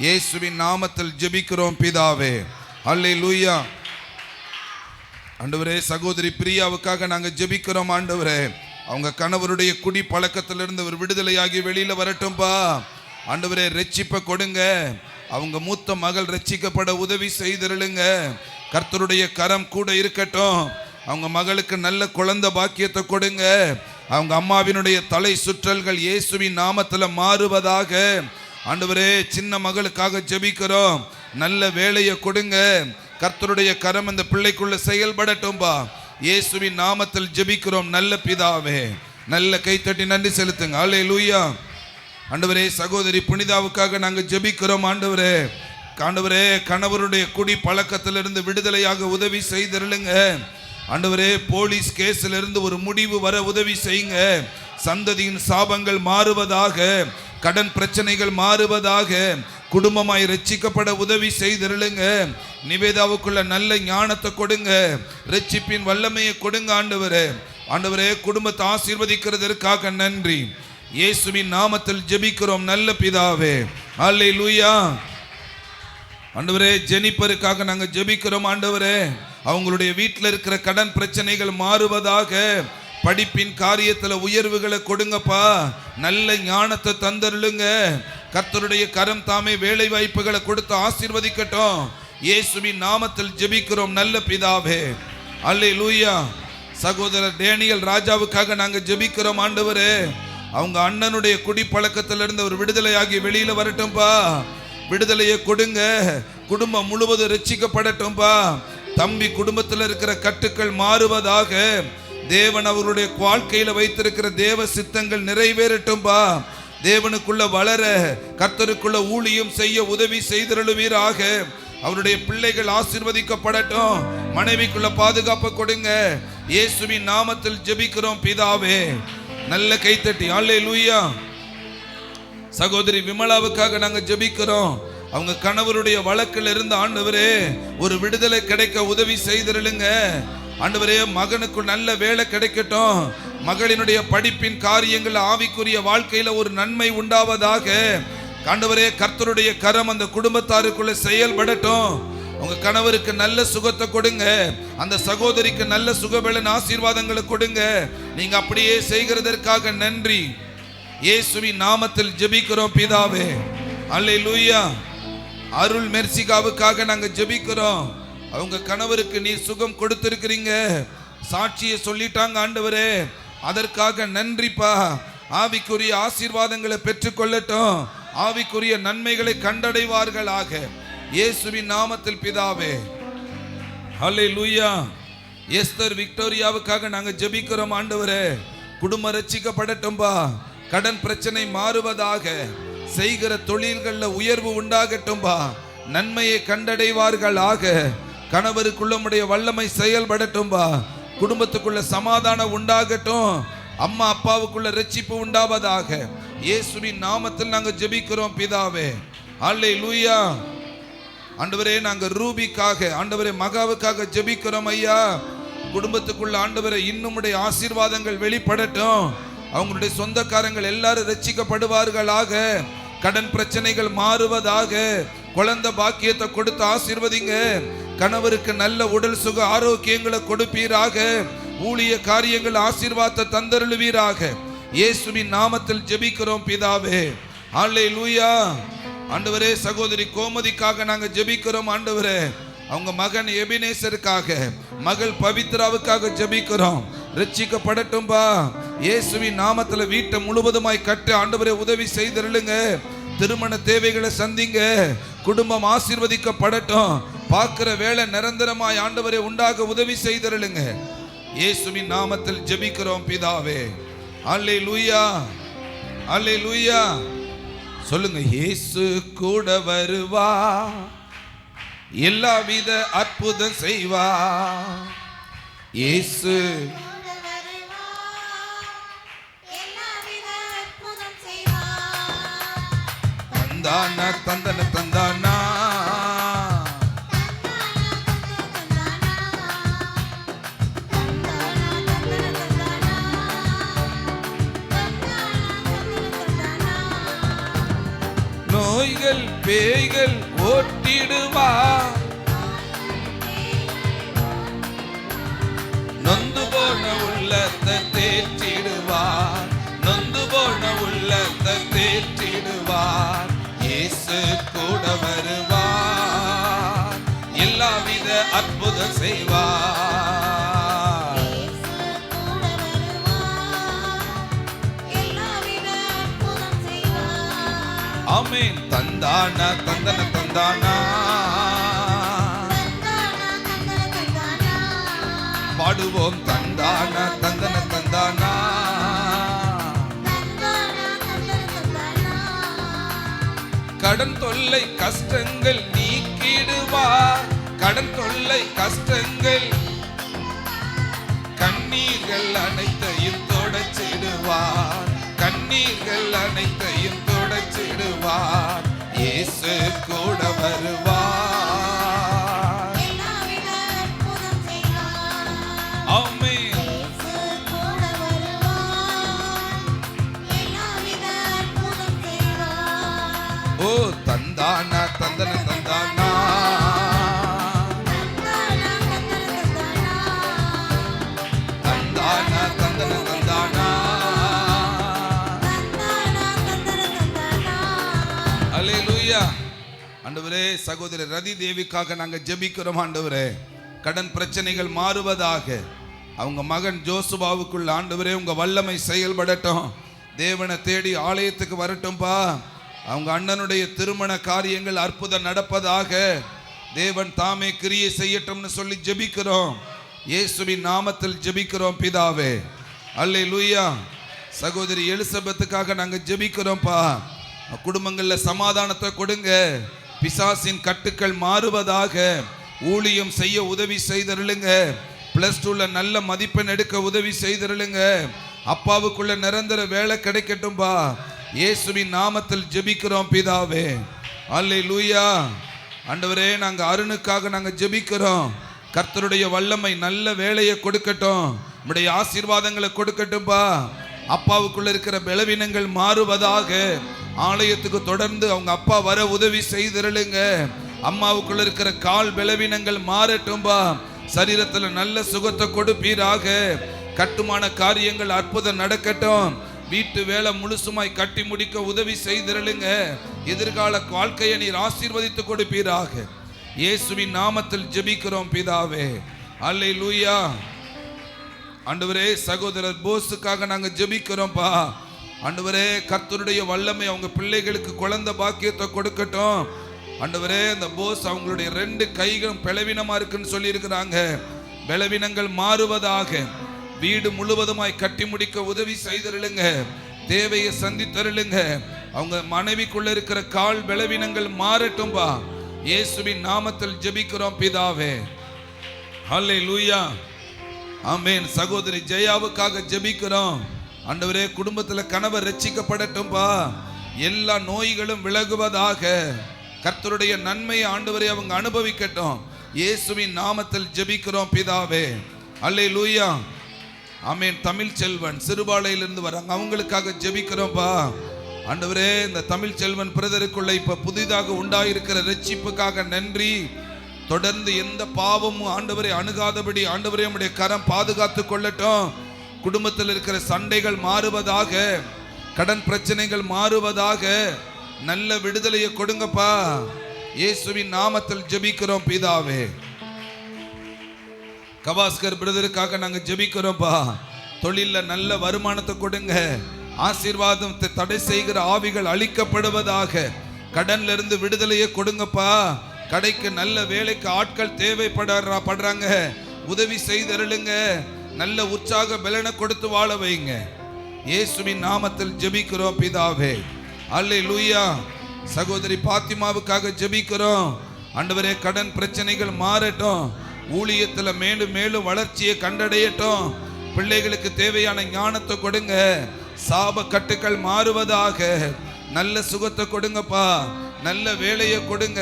இயேசுவின் நாமத்தில் ஜெபிக்கிறோம் பிதாவே. அல்லேலூயா. ஆண்டவரே, சகோதரி பிரியாவுக்காக நாங்க ஜெபிக்கிறோம். ஆண்டவரே, அவங்க கணவருடைய குடி பழக்கத்திலிருந்து ஒரு விடுதலையாகி வெளியில வரட்டும்பா. ஆண்டவரே, ரட்சிப்பை கொடுங்க. அவங்க மூத்த மகள் ரட்சிக்கப்பட உதவி செய்தருளுங்க. கர்த்தருடைய கரம் கூட இருக்கட்டும். அவங்க மகளுக்கு நல்ல குழந்தை பாக்கியத்தை கொடுங்க. அவங்க அம்மாவினுடைய தலை சுற்றல்கள் இயேசுவின் நாமத்துல மாறுவதாக. ஆண்டவரே, சின்ன மகளுக்காக ஜெபிக்கிறோம். நல்ல வேலையை கொடுங்க. கர்த்தருடைய கரம் அந்த பிள்ளைக்குள்ள செயல்படட்டும்பா. இயேசுவின் நாமத்தில் ஜெபிக்கிறோம் நல்ல பிதாவே. நல்ல கைத்தட்டி நன்றி செலுத்துங்க. அல்லேலூயா. ஆண்டவரே, சகோதரி புனிதாவுக்காக நாங்கள் ஜெபிக்கிறோம். ஆண்டவரே, கணவருடைய குடி பழக்கத்திலிருந்து விடுதலையாக உதவி செய்திருளுங்க. ஆண்டவரே, போலீஸ் கேஸில் இருந்து ஒரு முடிவு வர உதவி செய்யுங்க. சந்ததியின் சாபங்கள் மாறுவதாக, கடன் பிரச்சனைகள் மாறுவதாக, குடும்பமாய் ரட்சிக்கப்பட உதவி செய்திருளுங்க. நிவேதாவுக்குள்ள நல்ல ஞானத்தை கொடுங்க, ரட்சிப்பின் வல்லமையை கொடுங்க. ஆண்டவரே, குடும்பத்தை ஆசீர்வதிக்கிறதற்காக நன்றி. இயேசுவின் நாமத்தில் ஜெபிக்கிறோம் நல்ல பிதாவே. அல்லேலூயா. ஆண்டவரே, ஜெனிப்பருக்காக நாங்கள் ஜெபிக்கிறோம். ஆண்டவரே, அவங்களுடைய வீட்டில் இருக்கிற கடன் பிரச்சனைகள் மாறுவதாக, படிப்பின் காரியத்தில் உயர்வுகளை கொடுங்கப்பா. நல்ல ஞானத்தை தந்தருளுங்க. கர்த்தருடைய கரம் தாமே வேலை வாய்ப்புகளை கொடுத்து ஆசீர்வதிக்கட்டும். இயேசுவின் நாமத்தில் ஜெபிக்கிறோம் நல்ல பிதாவே. அல்லேலூயா. சகோதரர் டேனியல் ராஜாவுக்காக நாங்கள் ஜெபிக்கிறோம். ஆண்டவரே, அவங்க அண்ணனுடைய குடிப்பழக்கத்திலிருந்து ஒரு விடுதலையாகி வெளியில வரட்டும்பா. விடுதலையை கொடுங்க. குடும்பம் முழுவதும் ரட்சிக்கப்படட்டும்பா. தம்பி குடும்பத்தில் இருக்கிற கட்டுக்கள் மாறுவதாக. தேவன் அவருடைய வாழ்க்கையில வைத்திருக்கிற தேவ சித்தங்கள் நிறைவேறட்டும்பா. தேவனுக்குள்ள வளர, கர்த்தருக்குள்ள ஊழியம் செய்ய உதவி செய்திருளுவீராக. அவருடைய பிள்ளைகள் ஆசீர்வதிக்கப்படட்டும். மனைவிக்குள்ள பாதுகாப்பு கொடுங்க. இயேசுவின் நாமத்தில் ஜெபிக்கிறோம் பிதாவே. நல்ல கைத்தட்டி அல்லேலூயா. சகோதரி விமலாவுக்காக நாங்க ஜெபிக்கிறோம். அவங்க கணவருடைய வழக்கில் இருந்து ஆண்டவரே ஒரு விடுதலை கிடைக்க உதவி செய்திருளுங்க. ஆண்டவரே, மகனுக்கு நல்ல வேலை கிடைக்கட்டும். மகளினுடைய படிப்பின் காரியங்கள் ஆவிக்குரிய வாழ்க்கையில ஒரு நன்மை உண்டாவதாக. ஆண்டவரே, கர்த்தருடைய கரம் அந்த குடும்பத்தாருக்குள்ள செயல்படட்டும். உங்க கணவருக்கு நல்ல சுகத்தை கொடுங்க. அந்த சகோதரிக்கு நல்ல சுகபலன் ஆசீர்வாதங்களை கொடுங்க. நீங்க அப்படியே செய்கிறதற்காக நன்றி. இயேசுவின் நாமத்தில் ஜெபிக்கிறோம் பிதாவே. அல்லேலூயா. அருள் மெர்சிகாவுக்காக நாங்க ஜெபிக்கிறோம். அவங்க கணவருக்கு நீர் சுகம் கொடுத்திருக்கிறீங்க. சாட்சியை சொல்லிட்டாங்க ஆண்டவரே, அதற்காக நன்றிப்பா. ஆவிக்குரிய ஆசீர்வாதங்களை பெற்றுக்கொள்ளட்டும். ஆவிக்குரிய நன்மைகளை கண்டடைவார்களாக. இயேசுவின் நாமத்தில் பிதாவே. அல்லேலூயா. எஸ்தர் விக்டோரியாவுக்காக நாங்க ஜெபிக்கிறோம். ஆண்டவரே, குடும்பம் ரட்சிக்கப்படட்டும்பா. கடன் பிரச்சனை மாறுவதாக. செய்கிற தொழில்கள்ல உயர்வு உண்டாகட்டும்பா. நன்மையை கண்டடைவார்களாக. கணவருக்குள்ள உம்முடைய வல்லமை செயல்படட்டும்பா. குடும்பத்துக்குள்ள சமாதானம் உண்டாகட்டும். அம்மா அப்பாவுக்குள்ள ரட்சிப்பு உண்டாவதாக. இயேசுவின் நாமத்தில் நாங்க ஜெபிக்கிறோம் பிதாவே. அல்லேலூயா. ஆண்டவரே, நாங்க ரூபிக்காக, ஆண்டவரே மகாவுக்காக ஜெபிக்கிறோம் ஐயா. குடும்பத்துக்குள்ள ஆண்டவரே இன்னுமுடைய ஆசீர்வாதங்கள் வெளிப்படட்டும். அவங்களுடைய சொந்தக்காரங்கள் எல்லாரும் ரட்சிக்கப்படுவார்களாக. கடன் பிரச்சனைகள் மாறுவதாக. குழந்தை பாக்கியத்தை கொடுத்து ஆசீர்வதிங்க. கணவருக்கு நல்ல உடல் சுக ஆரோக்கியங்களை கொடுப்பீராக. ஊழிய காரியங்கள் ஆசீர்வாதத்தை தந்தருளுவீராக. இயேசுவின் நாமத்தில் ஜெபிக்கிறோம் பிதாவே. அல்லேலூயா. ஆண்டவரே, சகோதரி கோமதிக்காக நாங்க ஜெபிக்கிறோம். ஆண்டவரே, அவங்க மகன் எபினேசருக்காக, மகள் பவித்ராவுக்காக ஜெபிக்கிறோம். ரட்சிக்கப்படட்டும்பா. இயேசுவின் நாமத்துல வீட்டை முழுவதுமாய் கட்ட ஆண்டவரே உதவி செய்திருளுங்க. திருமண தேவைகளை சந்திங்க. குடும்பம் ஆசீர்வதிக்கப்படட்டும். பார்க்கிற வேலை நிரந்தரமாய் ஆண்டவரே உண்டாக உதவி செய்திருளுங்க. இயேசுவின் நாமத்தில் ஜெபிக்கிறோம் பிதாவே. அல்லேலூயா. அல்லேலூயா. சொல்லுங்க, இயேசு கூட வருவா, எல்லாவித அற்புதம் செய்வா. இயேசு தந்தானா தந்தன தந்தானா. நோய்கள் பேய்கள் ஓட்டிடுவா. நொந்து போன உள்ளத்தை தேற்றிடுவார். நொந்து போன உள்ளத்தை தேற்றிடுவார். இயேசு கூட வருவார். எல்லாவித அற்புதம் செய்வார். ஆமென். தந்தானா தந்தன தந்தானா, பாடுவோம் தந்தானா தந்தன தந்தானா. கடன் தொல்லை கஷ்டங்கள் நீக்கிடுவார், கடன் தொல்லை கஷ்டங்கள் கண்ணீர்கள் அனைத்தையும் தொடச்சிடுவார், கண்ணீர்கள் அனைத்தையும் தொடச்சிடுவார். இயேசு கூட வருவார். ஆமென். ஓ தந்தானா தந்தன தந்தானா, தந்தானா தந்தன தந்தானா. அல்லேலூயா. ஆண்டவரே, சகோதரி ரதி தேவிக்காக நாங்க ஜெபிக்கிறோம். ஆண்டவரே, கடன் பிரச்சனைகள் மாறுவதாக. அவங்க மகன் ஜோசுவாவுக்குள்ள ஆண்டவரே உங்க வல்லமை செயல்படட்டும். தேவனை தேடி ஆலயத்துக்கு வரட்டும்பா. அவங்க அண்ணனுடைய திருமண காரியங்கள் அற்புதம் நடப்பதாக. தேவன் தாமே கிரியை செய்யட்டும்னு சொல்லி ஜெபிக்கிறோம். இயேசுவின் நாமத்தில் ஜெபிக்கிறோம் பிதாவே. அல்லேலூயா. சகோதரி எலிசபெத்துக்காக நாங்க ஜெபிக்கிறோம்ப்பா. குடும்பங்கள்ல சமாதானத்தை கொடுங்க. பிசாசின் கட்டுக்கள் மாறுவதாக. ஊழியம் செய்ய உதவி செய்தருளுங்க. +2ல நல்ல மதிப்பெண் எடுக்க உதவி செய்தருளுங்க. அப்பாவுக்குள்ள நிரந்தர வேலை கிடைக்கட்டும்பா. இயேசுவின் நாமத்தில் ஜெபிக்கிறோம் பிதாவே. அல்லேலூயா. ஆண்டவரே, நாங்க அருணுக்காக நாங்க ஜெபிக்கிறோம். கர்த்தருடைய வல்லமை நல்ல வேலையை கொடுக்கட்டும். நம்முடைய ஆசீர்வாதங்களை கொடுக்கட்டும்பா. அப்பாவுக்குள்ள இருக்கிற பலவீனங்கள் மாறுவதாக. ஆலயத்துக்கு தொடர்ந்து அவங்க அப்பா வர உதவி செய்திருளுங்க. அம்மாவுக்குள்ள இருக்கிற கால் பலவீனங்கள் மாறட்டும்பா. சரீரத்துல நல்ல சுகத்தை கொடுப்பீராக. கட்டுமான காரியங்கள் அற்புதம் நடக்கட்டும். வீட்டு வேலை முழுசுமாய் கட்டி முடிக்க உதவி செய்திருளுங்க. எதிர்கால வாழ்க்கையை நீர் ஆசீர்வதித்து கொடுப்பீராக. இயேசுவின் நாமத்தில் ஜெபிக்கிறோம் பிதாவே. அல்லேலூயா. ஆண்டவரே, சகோதரர் போஸுக்காக நாங்க ஜெபிக்கிறோம்ப்பா. ஆண்டவரே, கர்த்தருடைய வல்லமை அவங்க பிள்ளைகளுக்கு குழந்தை பாக்கியத்தை கொடுக்கட்டும். ஆண்டவரே, அந்த போஸ் அவங்களுடைய 2 கைகளும் பலவீனமா இருக்குன்னு சொல்லி இருக்கிறாங்க. பலவீனங்கள் மாறுவதாக. வீடு முழுவதுமாய் கட்டி முடிக்க உதவி செய்தருளுங்க. தேவையை சந்தித்தருளுங்க. அவங்க மனைவிக்குள்ள இருக்கிற கால் பலவீனங்கள் மாறட்டும்பா. இயேசுவின் நாமத்தில் ஜெபிக்கிறோம் பிதாவே. அல்லேலூயா. ஆமென். சகோதரி ஜெயாவுக்காக ஜெபிக்கிறோம். ஆண்டவரே, குடும்பத்துல கணவர் ரட்சிக்கப்படட்டும்பா. எல்லா நோய்களும் விலகுவதாக. கர்த்தருடைய நன்மையை ஆண்டவரே அவங்க அனுபவிக்கட்டும். இயேசுவின் நாமத்தில் ஜெபிக்கிறோம் பிதாவே. அல்லேலூயா. ஆமென். தமிழ் செல்வன் சிறுபாலையிலிருந்து வராங்க. அவங்களுக்காக ஜெபிக்கிறோம்ப்பா. ஆண்டவரே, இந்த தமிழ் செல்வன் பிரதருக்குள்ள இப்ப புதிதாக உண்டாயிருக்கிற ரட்சிப்புக்காக நன்றி. தொடர்ந்து எந்த பாவமும் ஆண்டவரை அணுகாதபடி ஆண்டவரே நம்முடைய கரம் பாதுகாத்து கொள்ளட்டும். குடும்பத்தில் இருக்கிற சண்டைகள் மாறுவதாக. கடன் பிரச்சனைகள் மாறுவதாக. நல்ல விடுதலையை கொடுங்கப்பா. இயேசுவின் நாமத்தில் ஜெபிக்கிறோம் பிதாவே. கவாஸ்கர் பிரதருக்காக நாங்க ஜெபிக்கிறோம்ப்பா. தொழில நல்ல வருமானத்தை கொடுங்க. ஆசீர்வாதத்தை தடை செய்கிற ஆவிகள் அழிக்கப்படுவதாக. கடன்ல இருந்து விடுதலையை கொடுங்கப்பா. கடைக்கு நல்ல வேலைக்கு ஆட்கள் தேவைப்படுறாங்க. உதவி செய்தருளுங்க. நல்ல உற்சாக பலனை கொடுத்து வாழ வைங்க. இயேசுவின் நாமத்தில் ஜெபிக்கிறோம் பிதாவே. அல்லேலூயா. சகோதரி பாத்திமாவுக்காக ஜெபிக்கிறோம். ஆண்டவரே, கடன் பிரச்சனைகள் மாறட்டும். ஊழியத்துல மேலும் மேலும் வளர்ச்சியை கண்டடையட்டும். பிள்ளைகளுக்கு தேவையான ஞானத்தை கொடுங்க. சாப கட்டுக்கள் மாறுவதாக. நல்ல சுகத்தை கொடுங்கப்பா. நல்ல வேலையை கொடுங்க.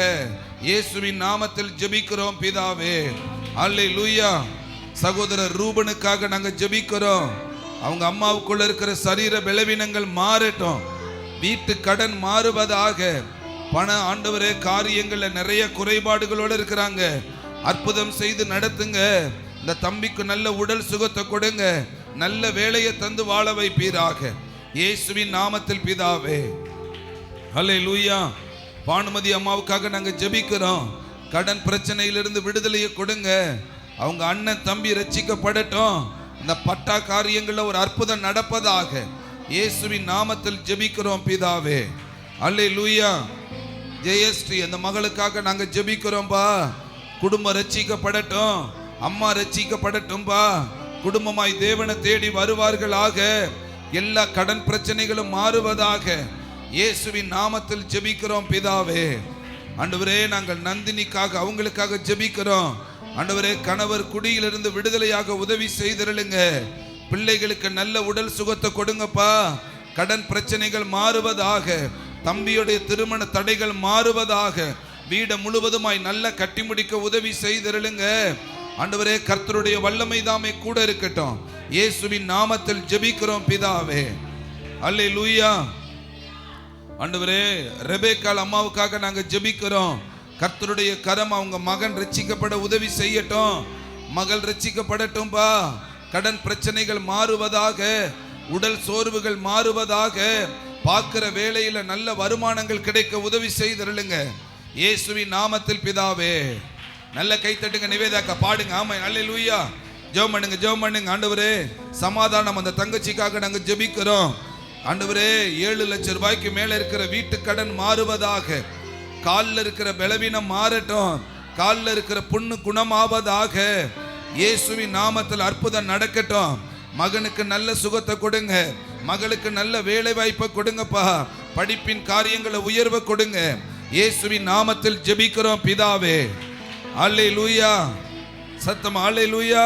இயேசுவின் நாமத்தில் ஜெபிக்கிறோம் பிதாவே. அல்லேலூயா. சகோதரர் ரூபனுக்காக நாங்க ஜெபிக்கிறோம். அவங்க அம்மாவுக்குள்ள இருக்கிற சரீர பலவீனங்கள் மாறட்டும். வீட்டு கடன் மாறுவதாக. பண ஆண்டவரே காரியங்கள்ல நிறைய குறைபாடுகளோடு இருக்கிறாங்க. அற்புதம் செய்து நடத்துங்க. இந்த தம்பிக்கு நல்ல உடல் சுகத்தை கொடுங்க. நல்ல வேலையை தந்து வாழ வைப்பீராக. இயேசுவின் நாமத்தில் பிதாவே. அல்லேலூயா. பானுமதி அம்மாவுக்காக நாங்க ஜெபிக்கிறோம். கடன் பிரச்சனையிலிருந்து விடுதலையை கொடுங்க. அவங்க அண்ணன் தம்பி ரட்சிக்கப்படட்டும். இந்த பட்டா காரியங்கள்ல ஒரு அற்புதம் நடப்பதாக. இயேசுவின் நாமத்தில் ஜெபிக்கிறோம் பிதாவே. அல்லேலூயா. ஜெயஸ்ரீ அந்த மகளுக்காக நாங்க ஜெபிக்கிறோம்பா. குடும்பம் ரட்சிக்கப்படட்டும், அம்மா ரட்சிக்கப்படட்டும்பா. குடும்பமாய் தேவனை தேடி வருவார்களாக. எல்லா கடன் பிரச்சனைகளும் மாறுவதாக. இயேசுவின் நாமத்தில் ஜெபிக்கிறோம் பிதாவே. ஆண்டவரே, நாங்கள் நந்தினிக்காக அவங்களுக்காக ஜெபிக்கிறோம். ஆண்டவரே, கணவர் குடியிலிருந்து விடுதலையாக உதவி செய்திருளுங்க. பிள்ளைகளுக்கு நல்ல உடல் சுகத்தை கொடுங்கப்பா. கடன் பிரச்சனைகள் மாறுவதாக. தம்பியுடைய திருமண தடைகள் மாறுவதாக. வீடு முழுவதுமாய் நல்ல கட்டி முடிக்க உதவி செய்திருளுங்க. ஆண்டவரே, கர்த்தருடைய வல்லமை தாமே கூட இருக்கட்டும். இயேசுவின் நாமத்தில் ஜெபிக்கிறோம் பிதாவே. அல்லேலூயா. ஆண்டவரே, ரெபேக்காள் அம்மாவுக்காக நாங்க ஜெபிக்கிறோம். கர்த்தருடைய கரம் அவங்க மகன் ரட்சிக்கப்பட உதவி செய்யட்டும். மகள் ரட்சிக்கப்படட்டும்பா. கடன் பிரச்சனைகள் மாறுவதாக. உடல் சோர்வுகள் மாறுவதாக. பார்க்கிற வேளையில நல்ல வருமானங்கள் கிடைக்க உதவி செய்திருளுங்க. இயேசுவின் நாமத்தில் பிதாவே. நல்ல கைத்தட்டுங்க. நிவேதாக்கா பாடுங்க. ஆமா, அல்லேலூயா. ஜெபம் பண்ணுங்க, ஜெபம் பண்ணுங்க. ஆண்டவரே, சமாதானம் அந்த தங்கச்சிக்காக நாங்க ஜெபிக்கிறோம். ஆண்டவரே, 7 லட்சம் ரூபாய்க்கு மேல இருக்கிற வீட்டு கடன் மாறுவதாக. காலில் இருக்கிற பலவீனம் மாறட்டும். காலில் இருக்கிற புண்ணு குணமாவதாக. இயேசுவின் நாமத்தில் அற்புதம் நடக்கட்டும். மகனுக்கு நல்ல சுகத்தை கொடுங்க. மகளுக்கு நல்ல வேலை வாய்ப்பை கொடுங்கப்பா. படிப்பின் காரியங்களை உயர்வை கொடுங்க. இயேசுவின் நாமத்தில் ஜெபிக்கிறோம் பிதாவே. அல்லேலூயா. சத்தம் அல்லேலூயா.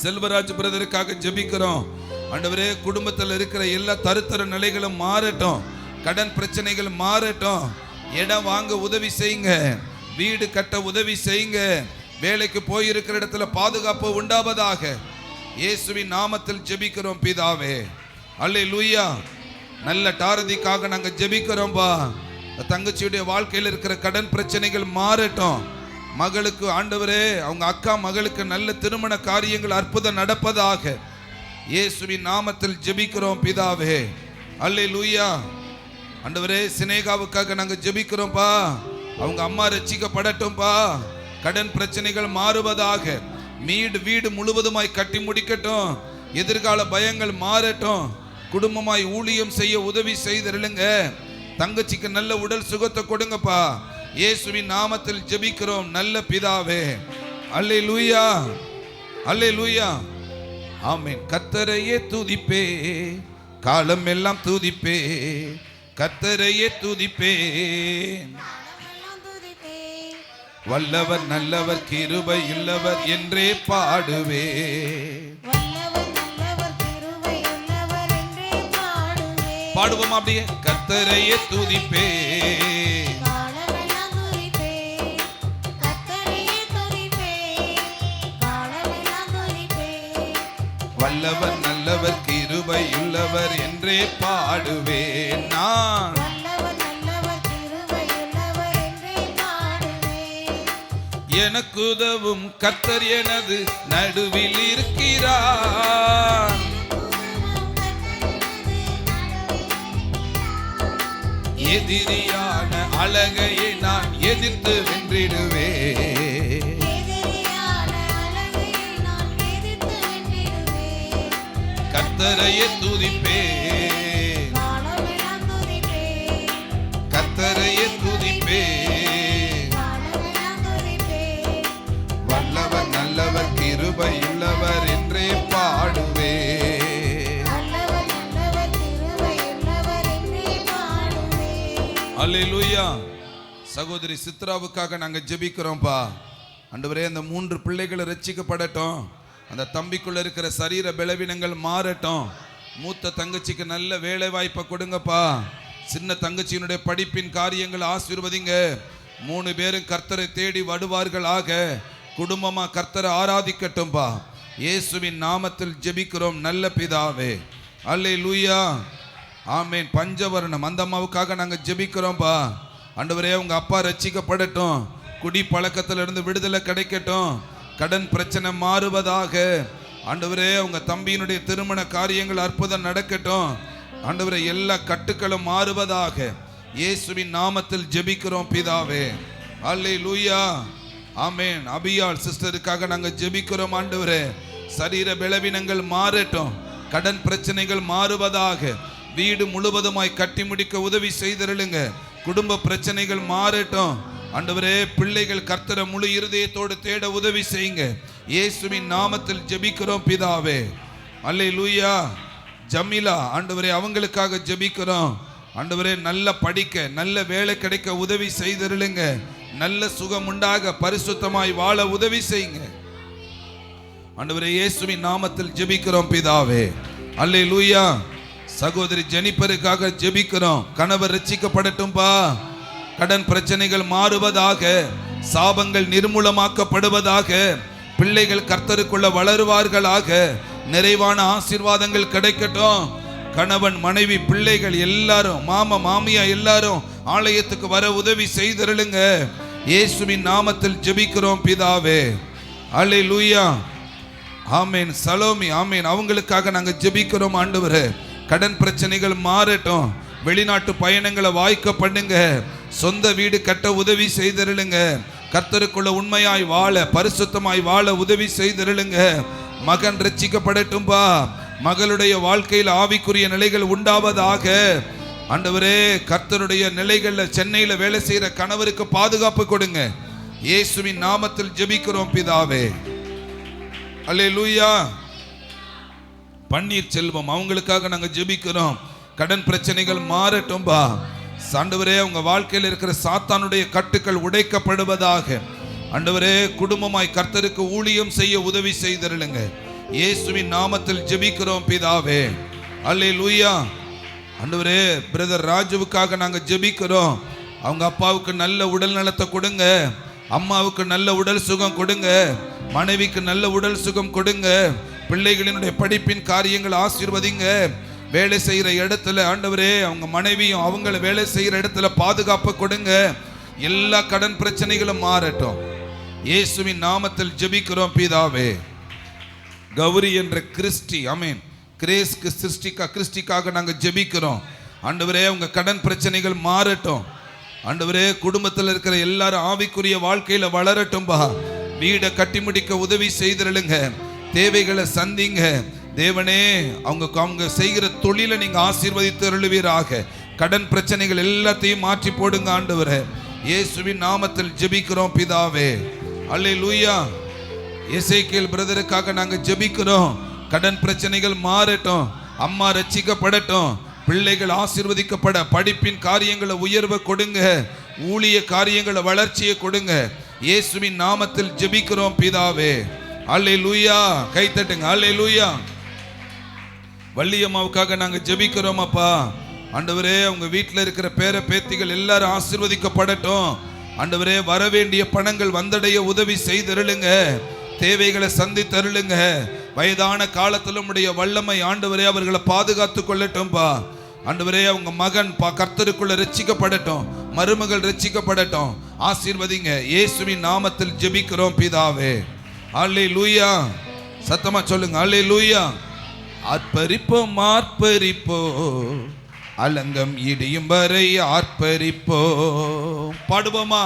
செல்வராஜ் பிரதருக்காக ஜெபிக்கிறோம். ஆண்டவரே, குடும்பத்தில் இருக்கிற எல்லா தருத்தர நிலைகளும் மாறட்டும். கடன் பிரச்சனைகள் மாறட்டும். இடம் வாங்க உதவி செய்யுங்க. வீடு கட்ட உதவி செய்யுங்க. வேலைக்கு போயிருக்கிற இடத்துல பாதுகாப்பு உண்டாவதாக. இயேசுவின் நாமத்தில் ஜெபிக்கிறோம் பிதாவே. அல்லேலூயா. நல்ல டாரதிக்காக நாங்க ஜெபிக்கிறோம்பா. தங்கச்சியுடைய வாழ்க்கையில் இருக்கிற கடன் பிரச்சனைகள் மாறட்டும். மகளுக்கு ஆண்டவரே, அவங்க அக்கா மகளுக்கு நல்ல திருமண காரியங்கள் அற்புதம் நடப்பதாக. இயேசுவின் நாமத்தில் ஜெபிக்கிறோம் பிதாவே. அல்லேலூயா. ஆண்டவரே, சினேகாவுக்காக நாங்க ஜெபிக்கிறோம்பா. அவங்க அம்மா ரட்சிக்கப்படட்டும்பா. கடன் பிரச்சனைகள் மாறுவதாக. வீடு முழுவதுமாய் கட்டி முடிக்கட்டும். எதிர்கால பயங்கள் மாறட்டும். குடும்பமாய் ஊழியம் செய்ய உதவி செய்திருளுங்க. தங்கச்சிக்கு நல்ல உடல் சுகத்தை கொடுங்கப்பா. இயேசுவின் நாமத்தில் ஜெபிக்கிறோம் நல்ல பிதாவே. அல்லேலூயா. அல்லேலூயா. ஆமென். கர்த்தரையே துதிப்பே, காலம் எல்லாம் துதிப்பே. கர்த்தரையே துதிப்பே. வல்லவர் நல்லவர் கிருபை உள்ளவர் என்றே பாடுவே. பாடுவோம் அப்படியே. கர்த்தரையே துதிப்பே. வல்லவர் நல்லவர் கிருபை உள்ளவர் என்றே பாடுவேன் நான். எனக்கு உதவும் கர்த்தர் எனது நடுவில் இருக்கிறார். எதிரியான அழகையை நான் எதிர்த்து வென்றிடுவேன். கர்த்தரையே துதிப்பேன். கர்த்தரையே துதிப்பேன். வல்லவர் நல்லவர் கிருபை உள்ளவர் என்றே பாடுவே. அல்லேலூயா. சகோதரி சித்ராவுக்காக நாங்க ஜெபிக்கிறோம்பா. ஆண்டவரே, அந்த 3 பிள்ளைகளை ரட்சிக்கப்படட்டும். அந்த தம்பிக்குள்ள இருக்கிற சரீர பலவீனங்கள் மாறட்டும். மூத்த தங்கச்சிக்கு நல்ல வேலை வாய்ப்பை கொடுங்கப்பா. சின்ன தங்கச்சியினுடைய படிப்பின் காரியங்கள் ஆசீர்வதிங்க. 3 பேரும் கர்த்தரை தேடி வருவார்களாக. குடும்பமா கர்த்தரை ஆராதிக்கட்டும்பா. இயேசுவின் நாமத்தில் ஜெபிக்கிறோம் நல்ல பிதாவே. அல்லேலூயா. ஆமென். பஞ்சவர்ணம் அந்த அம்மாவுக்காக நாங்க ஜெபிக்கிறோம்பா. ஆண்டவரே, உங்க அப்பா ரட்சிக்கப்படட்டும். குடி பழக்கத்திலிருந்து விடுதலை கிடைக்கட்டும். கடன் பிரச்சனை மாறுவதாக. ஆண்டவரே, உங்க தம்பியினுடைய திருமண காரியங்கள் அற்புதம் நடக்கட்டும். ஆண்டவரே, எல்லா கட்டுக்களும் மாறுவதாக. இயேசுவின் நாமத்தில் ஜெபிக்கிறோம் பிதாவே. அல்லேலூயா. ஆமென். அபியாள் சிஸ்டருக்காக நாங்க ஜெபிக்கிறோம். ஆண்டவரே, சரீர பலவீனங்கள் மாறட்டும். கடன் பிரச்சனைகள் மாறுவதாக. வீடு முழுவதுமாய் கட்டி முடிக்க உதவி செய்தருளுங்க. குடும்ப பிரச்சனைகள் மாறட்டும் ஆண்டவரே. பிள்ளைகள் கர்த்தரை முழு இருதயத்தோடு தேட உதவி செய்யுங்க. இயேசுவின் நாமத்தில் ஜெபிக்கிறோம் பிதாவே. அல்லேலூயா. ஜமீலா ஆண்டவரே, அவங்களுக்காக ஜெபிக்கிறோம் ஆண்டவரே. நல்ல படிக்க, நல்ல வேலை கிடைக்க உதவி செய்தருளுங்க. நல்ல சுகம் உண்டாக பரிசுத்தமாய் வாழ உதவி செய்யுங்க ஆண்டவரே. இயேசுவின் நாமத்தில் ஜெபிக்கிறோம் பிதாவே. அல்லேலூயா. சகோதரி ஜெனிபருக்காக ஜெபிக்கிறோம். கணவர் ரட்சிக்கப்படட்டும்பா. கடன் பிரச்சனைகள் மாறுவதாக, சாபங்கள் நிர்மூலமாக்கப்படுவதாக, பிள்ளைகள் கர்த்தருக்குள்ள வளருவார்களாக, நிறைவான ஆசீர்வாதங்கள் கிடைக்கட்டும். கணவன், மனைவி, பிள்ளைகள் எல்லாரும், மாமா மாமியா எல்லாரும் ஆலயத்துக்கு வர உதவி செய்தருளுங்க. இயேசுவின் நாமத்தில் ஜெபிக்கிறோம் பிதாவே. அல்லேலூயா. ஆமேன். சலோமி ஆமேன், அவங்களுக்காக நாங்கள் ஜெபிக்கிறோம் ஆண்டவரே. கடன் பிரச்சனைகள் மாறட்டும். வெளிநாட்டு பயணங்களை வாய்க்க பண்ணுங்க. சொந்த வீடு கட்ட உதவி செய்தருளுங்க. கர்த்தருக்குள்ள உண்மையாய் வாழ, பரிசுத்தமாய் வாழ உதவி செய்தருளுங்க. மகன் ரட்சிக்கப்படட்டும்பா. மகளுடைய வாழ்க்கையில் ஆவிக்குரிய நிலைகள் உண்டாவதாக ஆண்டவரே. கர்த்தருடைய நிலைகள்ல சென்னையில வேலை செய்யற கணவருக்கு பாதுகாப்பு கொடுங்க. இயேசுவின் நாமத்தில் ஜெபிக்கிறோம் பிதாவே. அல்லேலூயா. பன்னீர் செல்வம், அவங்களுக்காக நாங்க ஜெபிக்கிறோம். கடன் பிரச்சனைகள் மாறட்டும்பா. ஆண்டவரே, உங்க வாழ்க்கையில் இருக்கிற சாத்தானுடைய கட்டுக்கள் உடைக்கப்படுவதாக ஆண்டவரே. குடும்பமாய் கர்த்தருக்கு ஊழியம் செய்ய உதவி செய்தருளுங்க. இயேசுவின் நாமத்தில் ஜெபிக்கிறோம் பிதாவே. அல்லேலூயா. ஆண்டவரே, பிரதர் ராஜுவுக்காக நாங்க ஜெபிக்கிறோம். அவங்க அப்பாவுக்கு நல்ல உடல் நலத்தை கொடுங்க. அம்மாவுக்கு நல்ல உடல் சுகம் கொடுங்க. மனைவிக்கு நல்ல உடல் சுகம் கொடுங்க. பிள்ளைகளினுடைய படிப்பின் காரியங்கள் ஆசீர்வதிங்க. வேலை செய்கிற இடத்துல ஆண்டவரே, அவங்க மனைவியும் அவங்கள வேலை செய்கிற இடத்துல பாதுகாப்பு கொடுங்க. எல்லா கடன் பிரச்சனைகளும் மாறட்டும். இயேசுவின் நாமத்தில் ஜெபிக்கிறோம் பிதாவே. கௌரி என்ற கிறிஸ்டி, ஆமீன், கிரேஸ் கிறிஸ்டிக்காக நாங்கள் ஜெபிக்கிறோம் ஆண்டவரே. உங்க கடன் பிரச்சனைகள் மாறட்டும் ஆண்டவரே. குடும்பத்தில் இருக்கிற எல்லாரும் ஆவிக்குரிய வாழ்க்கையில வளரட்டும்பா. வீடை கட்டி முடிக்க உதவி செய்திருளுங்க. தேவைகளை சந்திங்க தேவனே. அவங்க செய்கிற தொழிலை நீங்க ஆசீர்வதித்து அருளுவீராக. கடன் பிரச்சனைகள் எல்லாத்தையும் மாற்றி போடுங்க ஆண்டவரே. இயேசுவின் நாமத்தில் ஜெபிக்கிறோம் பிதாவே. அல்லேலூயா. எசேக்கியேல் பிரதருக்காக நாங்க ஜெபிக்கிறோம். கடன் பிரச்சனைகள் மாறட்டும். அம்மா ரட்சிக்கப்படட்டும். பிள்ளைகள் ஆசீர்வதிக்கப்பட, படிப்பின் காரியங்களை உயர்வை கொடுங்க. ஊழிய காரியங்களை வளர்ச்சியை கொடுங்க. இயேசுவின் நாமத்தில் ஜெபிக்கிறோம் பிதாவே. அல்லேலூயா. கை தட்டுங்க. அல்லேலூயா. வள்ளியம்மாவுக்காக நாங்க ஜெபிக்கிறோம் அப்பா. ஆண்டவரே, அவங்க வீட்டில் இருக்கிற பேர பேத்திகள் எல்லாரும் ஆசீர்வதிக்கப்படட்டும் ஆண்டவரே. வரவேண்டிய பணங்கள் வந்தடைய உதவி செய்தருளுங்க. தேவைகளை சந்தித்தருளுங்க. வயதான காலத்தில் உம்முடைய வல்லமை ஆண்டவரே அவர்களை பாதுகாத்து கொள்ளட்டும்பா ஆண்டவரே. அவங்க மகன் கர்த்தருக்குள்ள ரட்சிக்கப்படட்டும். மருமகள் ரட்சிக்கப்படட்டும். ஆசீர்வதிங்க. இயேசுவின் நாமத்தில் ஜெபிக்கிறோம் பிதாவே. அல்லேலூயா. சத்தமா சொல்லுங்க. அல்லேலூயா. ஆர்ப்பரிப்போம் ஆர்ப்பரிப்போம், அலங்கம் இடியும் வரை ஆர்ப்பரிப்போம். பாடுவோமா?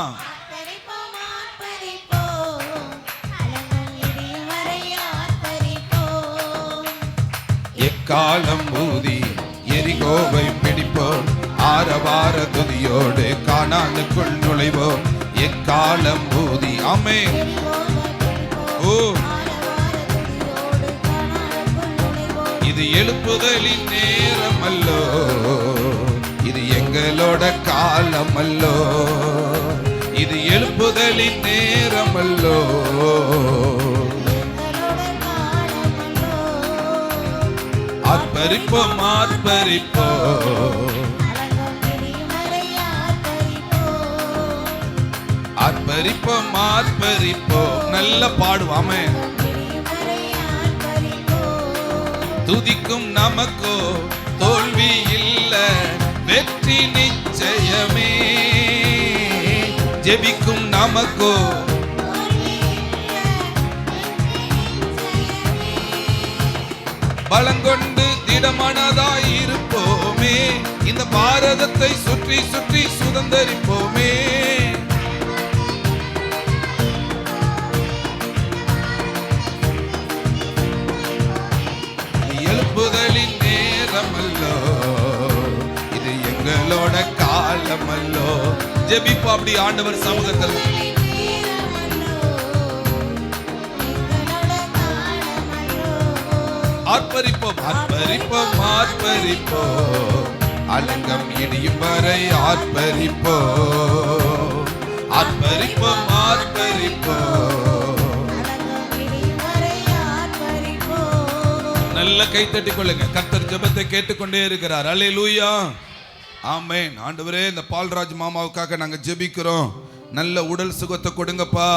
எக்காலம் ஊதி எரிகோவை பிடிப்போம். ஆரவார துதியோடு கானானுக்குள் நுழைவோம். எக்காலம் ஊதி. ஆமென். ஓ, இது எழுப்புதலின் நேரம் அல்லோ, இது எங்களோட காலம் அல்லோ, இது எழுப்புதலின் நேரம் அல்லோ. ஆர்ப்பரிப்போம் ஆர்ப்பரிப்போம், ஆர்ப்பரிப்போம் ஆர்ப்பரிப்போம். நல்ல பாடுவாமே. துதிக்கும் நமக்கோ தோல்வி இல்ல, வெற்றி நிச்சயமே. ஜெபிக்கும் நமக்கோ பலங்கொண்டு திடமனதாய் இருப்போமே. இந்த பாரதத்தை சுற்றி சுற்றி சுதந்தரிப்போமே. எழுப்புதலின் நேரம் அல்லோ, நேரமல்லோ. ஜெபிப்போம் அப்படி ஆண்டவர் சமூகத்தில். ஆர்ப்பரிப்போம் ஆர்ப்பரிப்போம் ஆர்ப்பரிப்போம், அலங்கம் இடியும் வரை ஆர்ப்பரிப்போம். ஆர்ப்பரிப்போம் ஆர்ப்பரிப்போம். நல்ல கை தட்டிக் கொள்ளுங்க. கர்த்தர் ஜெபத்தை கேட்டுக்கொண்டே இருக்கிறார். அல்லேலூயா, ஆமென். ஆண்டவரே, இந்த பால்ராஜ் மாமாவுக்காக நாங்க ஜெபிக்கிறோம். நல்ல உடல் சுகத்தை கொடுங்கப்பா.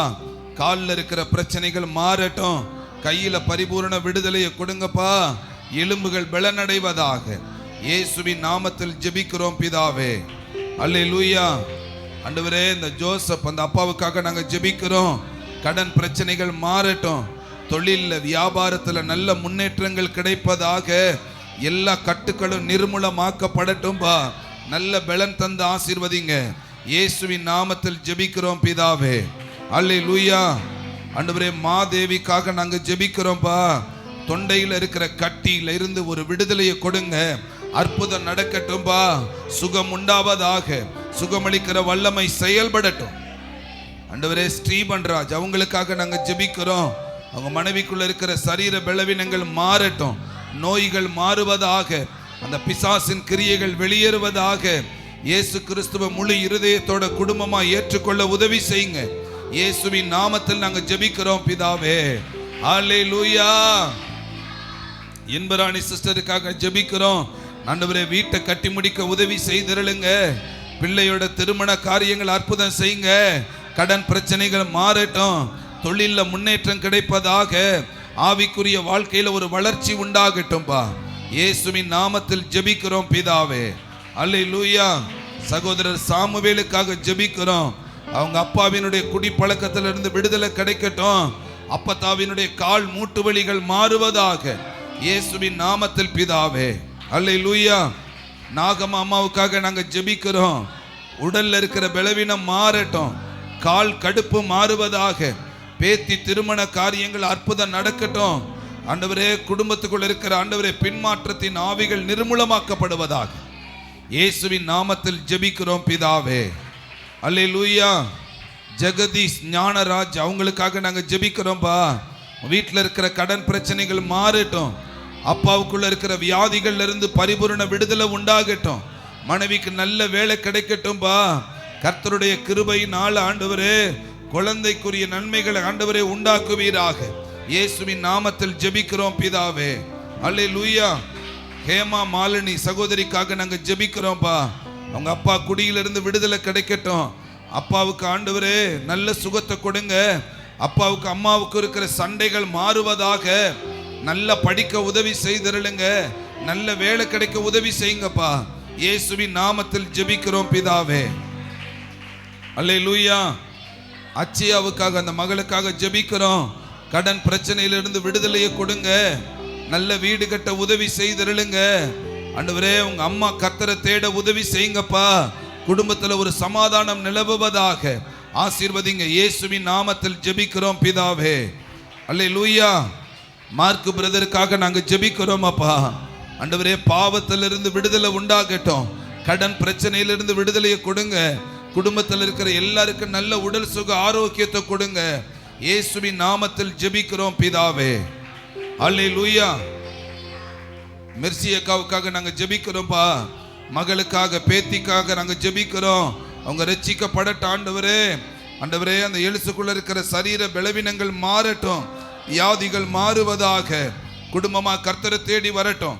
காலில் இருக்கிற பிரச்சனைகள் மாறட்டும். கையில பரிபூரண விடுதலையை கொடுங்கப்பா. எலும்புகள் பலனடைவதாக இயேசுவின் நாமத்தில் ஜெபிக்கிறோம் பிதாவே. அல்லேலூயா. ஆண்டவரே, இந்த ஜோசப் அந்த அப்பாவுக்காக நாங்க ஜெபிக்கிறோம். கடன் பிரச்சனைகள் மாறட்டும். தொழில்ல வியாபாரத்துல நல்ல முன்னேற்றங்கள் கிடைப்பதாக. எல்லா கட்டுக்களும் நிர்மூலமாக்கப்படட்டும் பா. நல்ல பலன் தந்து ஆசீர்வதிங்க. இயேசுவின் நாமத்தில் ஜெபிக்கிறோம் பிதாவே. அல்லேலூயா. ஆண்டவரே, மாதேவிக்காக நாங்க ஜெபிக்கிறோம்பா. தொண்டையில் இருக்கிற கட்டியில இருந்து ஒரு விடுதலையை கொடுங்க. அற்புதம் நடக்கட்டும்பா. சுகம் உண்டாவதாக. சுகமளிக்கிற வல்லமை செயல்படட்டும். ஆண்டவரே, ஸ்ரீபன்ராஜ் அவங்களுக்காக நாங்க ஜெபிக்கிறோம். அவங்க மனைவிக்குள்ள இருக்கிற சரீர பலவீனங்கள் மாறட்டும். நோய்கள் மாறுவதாக. அந்த பிசாசின் கிரியைகள் வெளியேறுவதாக. இயேசு கிறிஸ்துவ முழு இருதயத்தோட குடும்பமா ஏற்றுக்கொள்ள உதவி செய்யுங்க. இயேசுவின் நாமத்தில் நாங்க ஜெபிக்கிறோம் பிதாவே. அல்லேலூயா. இன்பராணி சிஸ்டருக்காக ஜெபிக்கிறோம். ஆண்டவரே, வீட்டை கட்டி முடிக்க உதவி செய்திருளுங்க. பிள்ளையோட திருமண காரியங்கள் அற்புதம் செய்யுங்க. கடன் பிரச்சனைகள் மாறட்டும். தொழில முன்னேற்றம் கிடைப்பதாக. ஆவிக்குரிய வாழ்க்கையில ஒரு வளர்ச்சி உண்டாகட்டும்பா. இயேசுவின் நாமத்தில் ஜெபிக்கிறோம் பிதாவே. அல்லேலூயா. சகோதரர் சாமுவேலுக்காக ஜெபிக்கிறோம். அவங்க அப்பாவினுடைய குடிப்பழக்கத்திலிருந்து விடுதலை கிடைக்கட்டும். அப்பத்தாவினுடைய கால் மூட்டு வலிகள் மாறுவதாக. இயேசுவின் நாமத்தில் பிதாவே. அல்லேலூயா. நாகம்மா அம்மாவுக்காக நாங்க ஜெபிக்கிறோம். உடல்ல இருக்கிற பலவீனம் மாறட்டும். கால் கடுப்பு மாறுவதாக. பேத்தி திருமண காரியங்கள் அற்புதம் நடக்கட்டும். ஆண்டவரே, குடும்பத்துக்குள் இருக்கிற ஆண்டவரே பின்மாற்றத்தின் ஆவிகள் நிர்மூலமாக்கப்படுவதாக. இயேசுவின் நாமத்தில் ஜெபிக்கிறோம் பிதாவே. அல்லேலூயா. ஜெகதீஷ் ஞானராஜ் அவங்களுக்காக நாங்க ஜெபிக்கிறோம்பா. வீட்டில் இருக்கிற கடன் பிரச்சனைகள் மாறட்டும். அப்பாவுக்குள்ள இருக்கிற வியாதிகள்ல இருந்து பரிபூரண விடுதலை உண்டாகட்டும். மனைவிக்கு நல்ல வேலை கிடைக்கட்டும்பா. கர்த்தருடைய கிருபையினால் ஆண்டவரே குழந்தைக்குரிய நன்மைகளை ஆண்டவரே உண்டாக்குவீராக. இயேசுவின் நாமத்தில் ஜெபிக்கிறோம் பிதாவே. அல்லேலூயா. ஹேமா மாலினி சகோதரிக்காக நாங்க ஜெபிக்கிறோம்பா. அவங்க அப்பா குடியிலிருந்து விடுதலை கிடைக்கட்டும். அப்பாவுக்கு ஆண்டவரே நல்ல சுகத்தை கொடுங்க. அப்பாவுக்கு அம்மாவுக்கு இருக்கிற சண்டைகள் மாறுவதாக. நல்ல படிக்க உதவி செய்திருளுங்க. நல்ல வேலை கிடைக்க உதவி செய்யுங்கப்பா. இயேசுவின் நாமத்தில் ஜெபிக்கிறோம் பிதாவே. அல்லேலூயா. அச்சியாவுக்காக அந்த மகளுக்காக ஜெபிக்கிறோம். கடன் பிரச்சனையிலிருந்து விடுதலையை கொடுங்க. நல்ல வீடு கட்ட உதவி செய்திருளுங்க. ஆண்டவரே, உங்க அம்மா கர்த்தரை தேட உதவி செய்யுங்கப்பா. குடும்பத்துல ஒரு சமாதானம் நிலவுவதாக. ஆசீர்வதிங்க. இயேசுவின் நாமத்தில் ஜெபிக்கிறோம் பிதாவே. அல்லேலூயா. மார்க் பிரதருக்காக நாங்க ஜெபிக்கிறோம் அப்பா. ஆண்டவரே, பாவத்திலிருந்து விடுதலை உண்டாகட்டும். கடன் பிரச்சனையிலிருந்து விடுதலையை கொடுங்க. குடும்பத்தில் இருக்கிற எல்லாருக்கும் நல்ல உடல் சுக ஆரோக்கியத்தை கொடுங்க. இயேசுவின் நாமத்தில் ஜெபிக்கிறோம் பிதாவே. அல்லேலூயா. மெர்சி அக்காவுக்காக நாங்க ஜெபிக்கிறோம்பா. மகளுக்காக பேத்திக்காக நாங்க ஜெபிக்கிறோம். அவங்க ரட்சிக்கப்படட்ட ஆண்டவரே. ஆண்டவரே, அந்த எழுசுக்குள்ள இருக்கிற சரீர பலவீனங்கள் மாறட்டும். வியாதிகள் மாறுவதாக. குடும்பமா கர்த்தரை தேடி வரட்டும்.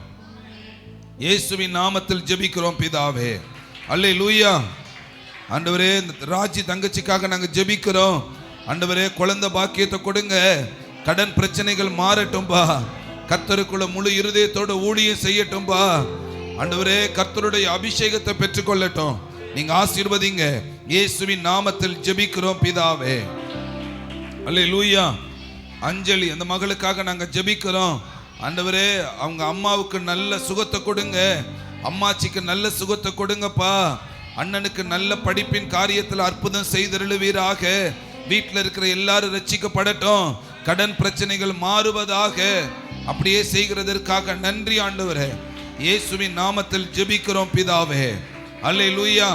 இயேசுவின் நாமத்தில் ஜெபிக்கிறோம் பிதாவே. அல்லேலூயா. ஆண்டவரே, ராஜி தங்கச்சிக்காக நாங்க ஜெபிக்கிறோம். ஆண்டவரே, குழந்தை பாக்கியத்தை கொடுங்க. கடன் பிரச்சனைகள் மாறட்டும்பா. கர்த்தருக்குள்ள முழு இருதயத்தோட ஊழியம் செய்யட்டும்பா. ஆண்டவரே, கர்த்தருடைய அபிஷேகத்தை பெற்றுக்கொள்ளட்டும். நீங்க ஆசீர்வதிங்க. இயேசுவின் நாமத்தில் ஜெபிக்கிறோம் பிதாவே. அல்லேலூயா. அஞ்சலி அந்த மகளுக்காக நாங்க ஜெபிக்கிறோம். ஆண்டவரே, அவங்க அம்மாவுக்கு நல்ல சுகத்தை கொடுங்க. அம்மாச்சிக்கு நல்ல சுகத்தை கொடுங்கப்பா. அண்ணனுக்கு நல்ல படிப்பின் காரியத்தில் அற்புதம் செய்தருளுவீராக. வீட்டில் இருக்கிற எல்லாரும் ரட்சிக்கப்படட்டும். கடன் பிரச்சனைகள் மாறுவதாக. அப்படியே செய்கிறதற்காக நன்றி ஆண்டவரே. இயேசுவின் நாமத்தில் ஜெபிக்கிறோம் பிதாவே. அல்லேலூயா.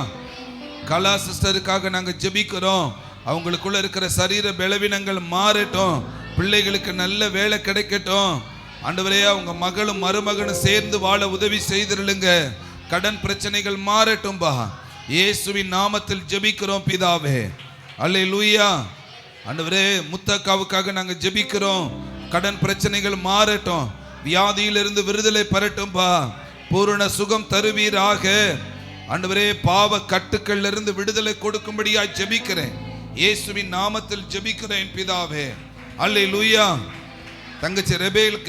கலா சிஸ்டருக்காக நாங்கள் ஜெபிக்கிறோம். அவங்களுக்குள்ள இருக்கிற சரீர பலவீனங்கள் மாறட்டும், பிள்ளைகளுக்கு நல்ல வேலை கிடைக்கட்டும். ஆண்டவரே, அவங்க மகளும் மருமகனும் சேர்ந்து வாழ உதவி செய்திருளுங்க. கடன் பிரச்சனைகள் மாறட்டும்பா. இயேசுவின் நாமத்தில் ஜெபிக்கிறோம் பிதாவே. அல்லேலூயா. ஆண்டவரே, முத்தக்காவுக்காக நாங்கள் ஜெபிக்கிறோம். கடன் பிரச்சனைகள் மாறட்டும், வியாதியிலிருந்து விடுதலை பெறட்டும்பா. பூரண சுகம் தருவீராக. ஆண்டவரே, பாவ கட்டுக்கள் இருந்து விடுதலை கொடுக்கும்படியாய் ஜெபிக்கிறேன். இயேசுவின் நாமத்தில் ஜெபிக்கிறேன் பிதாவே. அல்லேலூயா. தங்கச்சி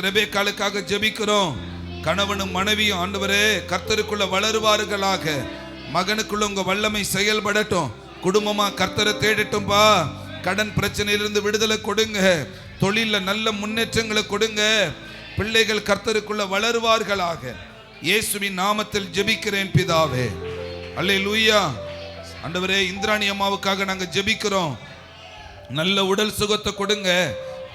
ரெபேக்காளுக்காக ஜெபிக்கிறோம். கணவனும் மனைவியும் ஆண்டவரே கர்த்தருக்குள்ள வளருவார்களாக. மகனுக்குள்ள உங்க வல்லமை செயல்படட்டும். குடும்பமா கர்த்தரை தேடட்டும்பா. கடன் பிரச்சனையிலிருந்து விடுதலை கொடுங்க. தொழில நல்ல முன்னேற்றங்களை கொடுங்க. பிள்ளைகள் கர்த்தருக்குள்ள வளருவார்களாக. இயேசுவின் நாமத்தில் ஜெபிக்கிறேன் பிதாவே. அல்லேலூயா. ஆண்டவரே, இந்திராணி அம்மாவுக்காக நாங்க ஜெபிக்கிறோம். நல்ல உடல் சுகத்தை கொடுங்க.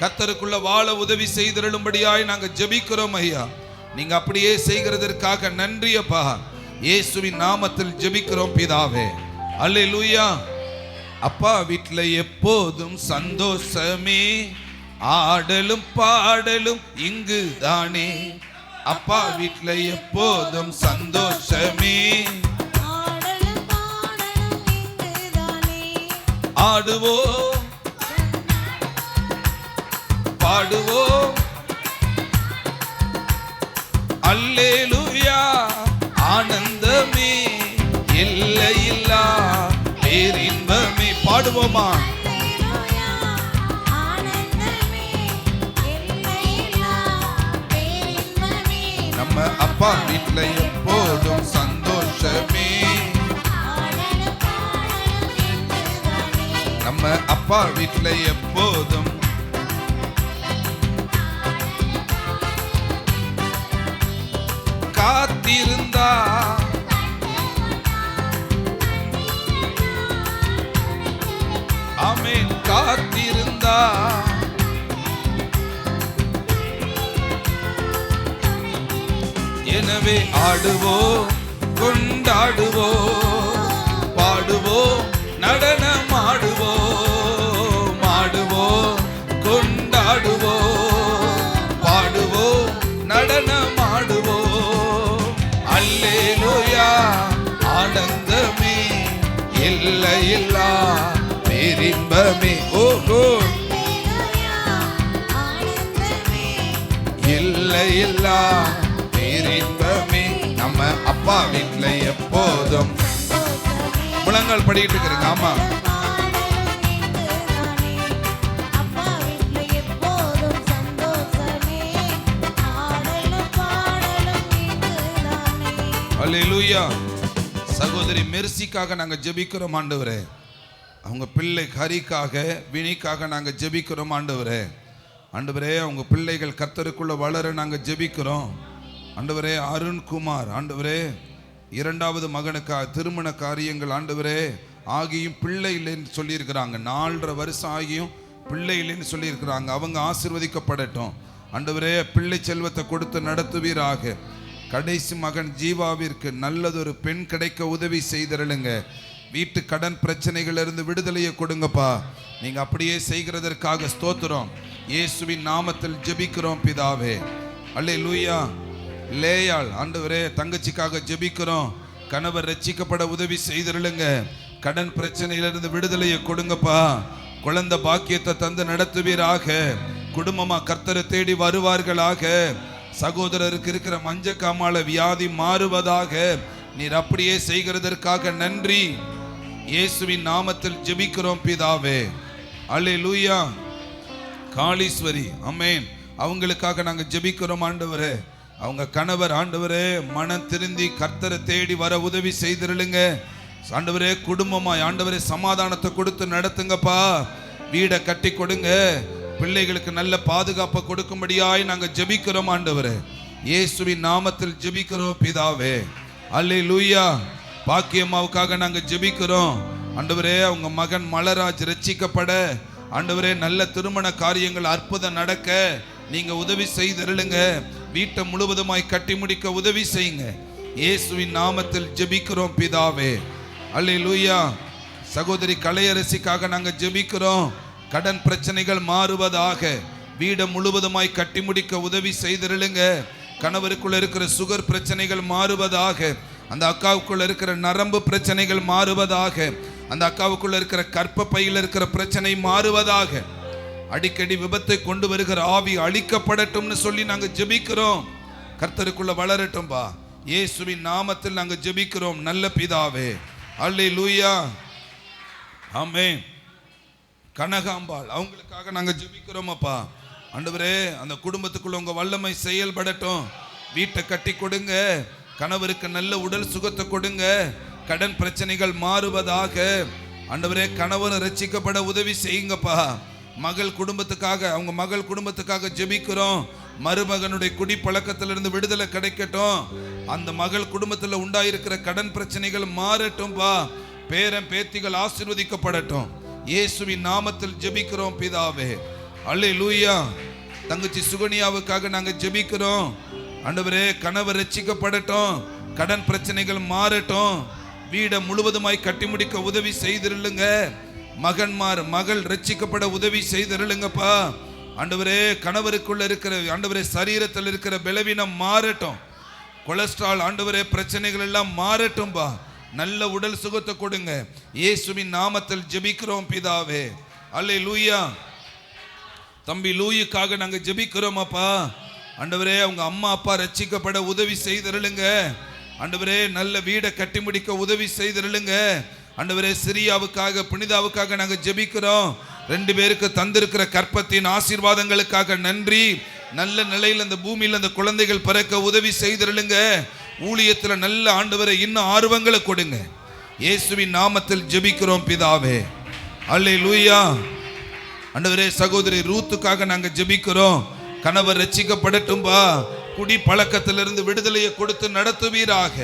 கர்த்தருக்குள்ள வாழ உதவி செய்திருளும்படியாய் நாங்க ஜெபிக்கிறோம் ஐயா. நீங்க அப்படியே செய்கிறதற்காக நன்றி அப்பா. இயேசுவின் நாமத்தில் ஜெபிக்கிறோம் பிதாவே. அல்லேலூயா. அப்பா வீட்டில் எப்போதும் சந்தோஷமே, ஆடலும் பாடலும் இங்கு தானே. அப்பா வீட்டில் எப்போதும் சந்தோஷமே, ஆடுவோம் பாடுவோம். அல்லேலூயா. ஆனந்தமே, எல்லையில்லா பேரின்பமே. பாடுவோமா? நம்ம அப்பா வீட்டில் எப்போதும் சந்தோஷமே, நம்ம அப்பா வீட்டில் எப்போதும் காத்திருந்தா. ஆமென். காத்திருந்தா எனவே ஆடுவோம் கொண்டாடுவோம் பாடுவோம் நடனம் ஆடுவோம். ஆடுவோம் கொண்டாடுவோம் பாடுவோம் நடனம் ஆடுவோம். அல்லேலூயா. ஆனந்தமே, எல்லையில்லா பேரின்பமே. ஓஹோ. எல்லையில்லா பேரின்பமே. நம்ம அப்பா வீட்டுல எப்போதும் முழங்கால் படிக்கிட்டு இருக்கிறீங்க. ஆமா. அல்லேலூயா. சகோதரி மெர்சிக்காக நாங்க ஜெபிக்கிறோம் ஆண்டவரே. அவங்க பிள்ளை ஹரிக்காக வினிக்காக நாங்க ஜெபிக்கிறோம் ஆண்டவரே. ஆண்டவரே, அவங்க பிள்ளைகள் கர்த்தருக்குள்ள வளர நாங்க ஜெபிக்கிறோம் ஆண்டவரே. அருண்குமார் ஆண்டவரே, இரண்டாவது மகனுக்காக திருமண காரியங்கள் ஆண்டவரே ஆகியும் பிள்ளை இல்லைன்னு சொல்லியிருக்கிறாங்க. 4.5 வருஷம் ஆகியும் பிள்ளை இல்லைன்னு சொல்லியிருக்கிறாங்க. அவங்க ஆசீர்வதிக்கப்படட்டும் ஆண்டவரே. பிள்ளை செல்வத்தை கொடுத்து நடத்துவீராக. கடைசி மகன் ஜீவாவிற்கு நல்லதொரு பெண் கிடைக்க உதவி செய்திருளுங்க. வீட்டு கடன் பிரச்சனைகளிலிருந்து விடுதலையை கொடுங்கப்பா. நீங்க அப்படியே செய்கிறதற்காக ஸ்தோத்திரம். இயேசுவின் நாமத்தில் ஜெபிக்கிறோம் பிதாவே. அல்லேலூயா. லேயாள் ஆண்டவரே தங்கச்சிக்காக ஜெபிக்கிறோம். கணவர் ரட்சிக்கப்பட உதவி செய்திருளுங்க. கடன் பிரச்சனையிலிருந்து விடுதலையை கொடுங்கப்பா. குழந்தை பாக்கியத்தை தந்து நடத்துவீராக. குடும்பமா கர்த்தரை தேடி வருவார்களாக. சகோதரருக்கு இருக்கிற மஞ்சக்காமால வியாதி மாறுவதாக. நீர் அப்படியே செய்கிறதற்காக நன்றி. இயேசுவின் நாமத்தில் ஜெபிக்கிறோம் பிதாவே. அல்லேலூயா. காளீஸ்வரி ஆமென். அவங்களுக்காக நாங்க ஜெபிக்கிறோம் ஆண்டவரே. அவங்க கணவர் ஆண்டவரே மனம் திருந்தி கர்த்தரை தேடி வர உதவி செய்திருளுங்க ஆண்டவரே. குடும்பமாய் ஆண்டவரே சமாதானத்தை கொடுத்து நடத்துங்கப்பா. வீடை கட்டி கொடுங்க. பிள்ளைகளுக்கு நல்ல பாதுகாப்பை கொடுக்கும்படியாய் நாங்க ஜெபிக்கிறோம் ஆண்டவரே. இயேசுவின் நாமத்தில் ஜெபிக்கிறோம் பிதாவே. அல்லேலூயா. பாக்கியம்மாவுக்காக நாங்க ஜெபிக்கிறோம் ஆண்டவரே. அவங்க மகன் மலராஜ் ரட்சிக்கப்பட ஆண்டவரே நல்ல திருமண காரியங்கள் அற்புதம் நடக்க நீங்க உதவி செய்திருளுங்க. வீட்டை முழுவதுமாய் கட்டி முடிக்க உதவி செய்யுங்க. இயேசுவின் நாமத்தில் ஜெபிக்கிறோம் பிதாவே. அல்லேலூயா. சகோதரி கலையரசிக்காக நாங்கள் ஜெபிக்கிறோம். கடன் பிரச்சனைகள் மாறுவதாக. வீடை முழுவதுமாய் கட்டி முடிக்க உதவி செய்திருளுங்க. கணவருக்குள்ள இருக்கிற சுகர் பிரச்சனைகள் மாறுவதாக. அந்த அக்காவுக்குள்ள இருக்கிற நரம்பு பிரச்சனைகள் மாறுவதாக. அந்த அக்காவுக்குள்ள இருக்கிற கர்ப்பப்பையில் இருக்கிற பிரச்சனை மாறுவதாக. அடிக்கடி விபத்தை கொண்டு வருகிற ஆவி அழிக்கப்படட்டும்னு சொல்லி நாங்கள் ஜெபிக்கிறோம். கர்த்தருக்குள்ள வளரட்டும்பா. இயேசுவின் நாமத்தில் நாங்கள் ஜெபிக்கிறோம் நல்ல பிதாவே. அல்லேலூயா. ஆமென். கனகாம்பாள் அவங்களுக்காக நாங்கள் ஜெபிக்கிறோம் அப்பா. ஆண்டவரே, அந்த குடும்பத்துக்குள்ள உங்க வல்லமை செயல்படட்டும். வீட்டை கட்டி கொடுங்க. கணவருக்கு நல்ல உடல் சுகத்தை கொடுங்க. கடன் பிரச்சனைகள் மாறுவதாக. ஆண்டவரே, கணவன் ரட்சிக்கப்பட உதவி செய்யுங்கப்பா. மகள் குடும்பத்துக்காக, அவங்க மகள் குடும்பத்துக்காக ஜெபிக்கிறோம். மருமகனுடைய குடிப்பழக்கத்திலிருந்து விடுதலை கிடைக்கட்டும். அந்த மகள் குடும்பத்தில் உண்டாயிருக்கிற கடன் பிரச்சனைகள் மாறட்டும்பா. பேரன் பேத்திகள் ஆசீர்வதிக்கப்படட்டும். இயேசுவின் நாமத்தில் ஜெபிக்கிறோம் பிதாவே. அல்லேலூயா. தங்கச்சி சுகனியாவுக்காக நாங்கள் ஜெபிக்கிறோம். ஆண்டவரே, கணவர் ரட்சிக்கப்படட்டும். கடன் பிரச்சனைகள் மாறட்டும். வீடை முழுவதுமாய் கட்டி முடிக்க உதவி செய்திருளுங்க. மகள் ரட்சிக்கப்பட உதவி செய்திருளுங்கப்பா. ஆண்டவரே, கணவருக்குள்ள இருக்கிற ஆண்டவரே சரீரத்தில் இருக்கிற பலவீனம் மாறட்டும். கொலஸ்ட்ரால் ஆண்டவரே பிரச்சனைகள் எல்லாம் மாறட்டும்பா. நல்ல உடல் சுகத்தை கொடுங்க. இயேசுவின் நாமத்தில் ஜெபிக்கிறோம் பிதாவே. அல்லேலூயா. தம்பி லூயுக்காக நாங்கள் ஜெபிக்கிறோம் அப்பா. ஆண்டவரே, அவங்க அம்மா அப்பா ரட்சிக்கப்பட உதவி செய்திருளுங்க. ஆண்டவரே, நல்ல வீடை கட்டி முடிக்க உதவி செய்திருளுங்க. ஆண்டவரே, சிரியாவுக்காக புனிதாவுக்காக நாங்கள் ஜெபிக்கிறோம். 2 பேருக்கு தந்திருக்கிற கற்பத்தின் ஆசீர்வாதங்களுக்காக நன்றி. நல்ல நிலையில் அந்த பூமியில் அந்த குழந்தைகள் பிறக்க உதவி செய்திருளுங்க. ஊழியத்தில் நல்ல ஆண்டவரை இன்னும் ஆர்வங்களை கொடுங்க. இயேசுவின் நாமத்தில் ஜெபிக்கிறோம் பிதாவே. அல்லேலூயா. ஆண்டவரே, சகோதரி ரூத்துக்காக நாங்கள் ஜெபிக்கிறோம். கணவர் ரட்சிக்கப்படட்டும்பா. குடி பழக்கத்திலிருந்து விடுதலையை கொடுத்து நடத்துவீராக.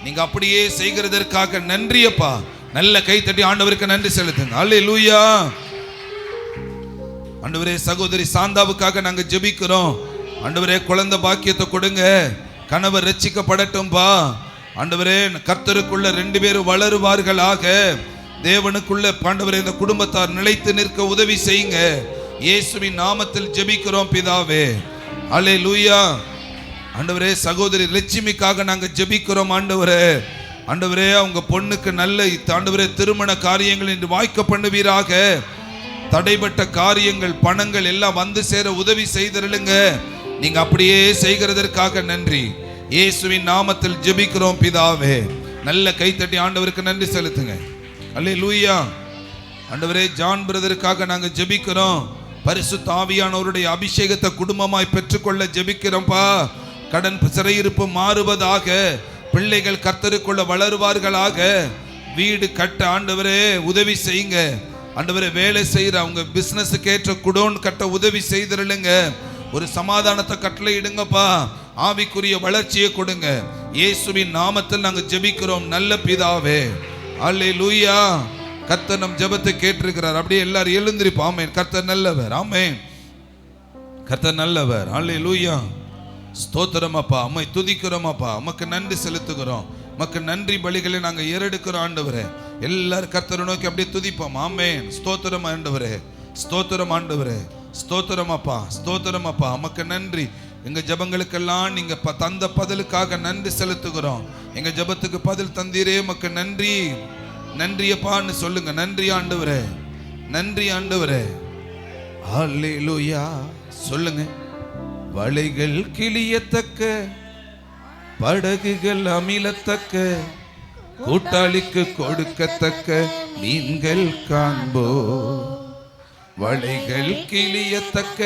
நீங்க அப்படியே செய்கிறதற்காக நன்றியப்பா. நல்ல கைத்தட்டி ஆண்டவருக்கு நன்றி செலுத்துங்க. அல்லேலூயா. ஆண்டவரே, சகோதரி சாந்தாவுக்காக நாங்க ஜெபிக்கிறோம். ஆண்டவரே, குழந்தை பாக்கியத்தை கொடுங்க. கணவர் ரட்சிக்கப்படட்டும்பா. ஆண்டவரே, கர்த்தருக்குள்ள 2 பேரும் வளருவார்களாக. தேவனுக்குள்ள ஆண்டவரே இந்த குடும்பத்தார் நிலைத்து நிற்க உதவி செய்யுங்க. இயேசுவின் நாமத்தில் ஜெபிக்கிறோம் பிதாவே. அல்லேலூயா. ஆண்டவரே, சகோதரி லட்சுமிக்காக நாங்க ஜெபிக்கிறோம். ஆண்டவரே, அவங்க பொண்ணுக்கு நல்ல ஆண்டவரே திருமண காரியங்கள் இன்று வாய்க்க பண்ணுவீராக. தடைப்பட்ட காரியங்கள் பணங்கள் எல்லாம் வந்து சேர உதவி செய்திருளுங்க. நீங்க அப்படியே செய்கிறதற்காக நன்றி. இயேசுவின் நாமத்தில் ஜெபிக்கிறோம் பிதாவே. நல்ல கைத்தட்டி ஆண்டவருக்கு நன்றி செலுத்துங்க. அல்லேலூயா. ஆண்டவரே, ஜான் பிரதருக்காக நாங்க ஜெபிக்கிறோம். பரிசுத்த ஆவியானவருடைய அபிஷேகத்தை குடும்பமாய் பெற்றுக்கொள்ள ஜெபிக்கிறோம்ப்பா. கடன் சிறையிருப்பு மாறுவதாக. பிள்ளைகள் கர்த்தருக்குள்ள வளருவார்களாக. வீடு கட்ட ஆண்டவரே உதவி செய்யுங்க. ஆண்டவரே, வேலை செய்யற அவங்க பிசினஸுக்கு ஏற்ற குடோன் கட்ட உதவி செய்திருளுங்க. ஒரு சமாதானத்தை கட்டளை இடுங்கப்பா. ஆவிக்குரிய வளர்ச்சியை கொடுங்க. இயேசுவின் நாமத்தில் நாங்கள் ஜெபிக்கிறோம் நல்ல பிதாவே. அல்லேலூயா. கர்த்தர் நம் ஜெபத்தை கேட்டிருக்கிறார். அப்படியே எல்லாரும் எழுந்திருப்போம். ஆமென். கர்த்தர் நல்லவர். ஆமென். கர்த்தர் நல்லவர். அல்லேலூயா. ஸ்தோத்திரம் அப்பா. அம்மை துதிக்கிறோம் அப்பா. உமக்கு நன்றி செலுத்துகிறோம். உமக்கு நன்றி பலிகளை நாங்கள் ஏறெடுக்கிறோம் ஆண்டவரே. எல்லாரும் கர்த்தரை நோக்கி அப்படியே துதிப்போம். ஆமென். ஸ்தோத்திரம் ஆண்டவரே. ஸ்தோத்திரம் ஆண்டவரே. ஸ்தோத்திரம் அப்பா. ஸ்தோத்திரம் அப்பா. உமக்கு நன்றி. எங்க ஜெபங்களுக்கெல்லாம் நீங்க தந்த பதிலுக்காக நன்றி செலுத்துகிறோம். எங்க ஜெபத்துக்கு பதில் தந்தீரே, உமக்கு நன்றி. நன்றியப்பான்னு சொல்லுங்க. நன்றி ஆண்டவரே. நன்றி ஆண்டவரே. அல்லேலூயா. சொல்லுங்க. வலைகள் கிளியத்தக்க, படகுகள் அமிலத்தக்க, கூட்டாளிக்கு கொடுக்கத்தக்க மீன்கள் காண்போ. வலைகள் கிளியத்தக்க,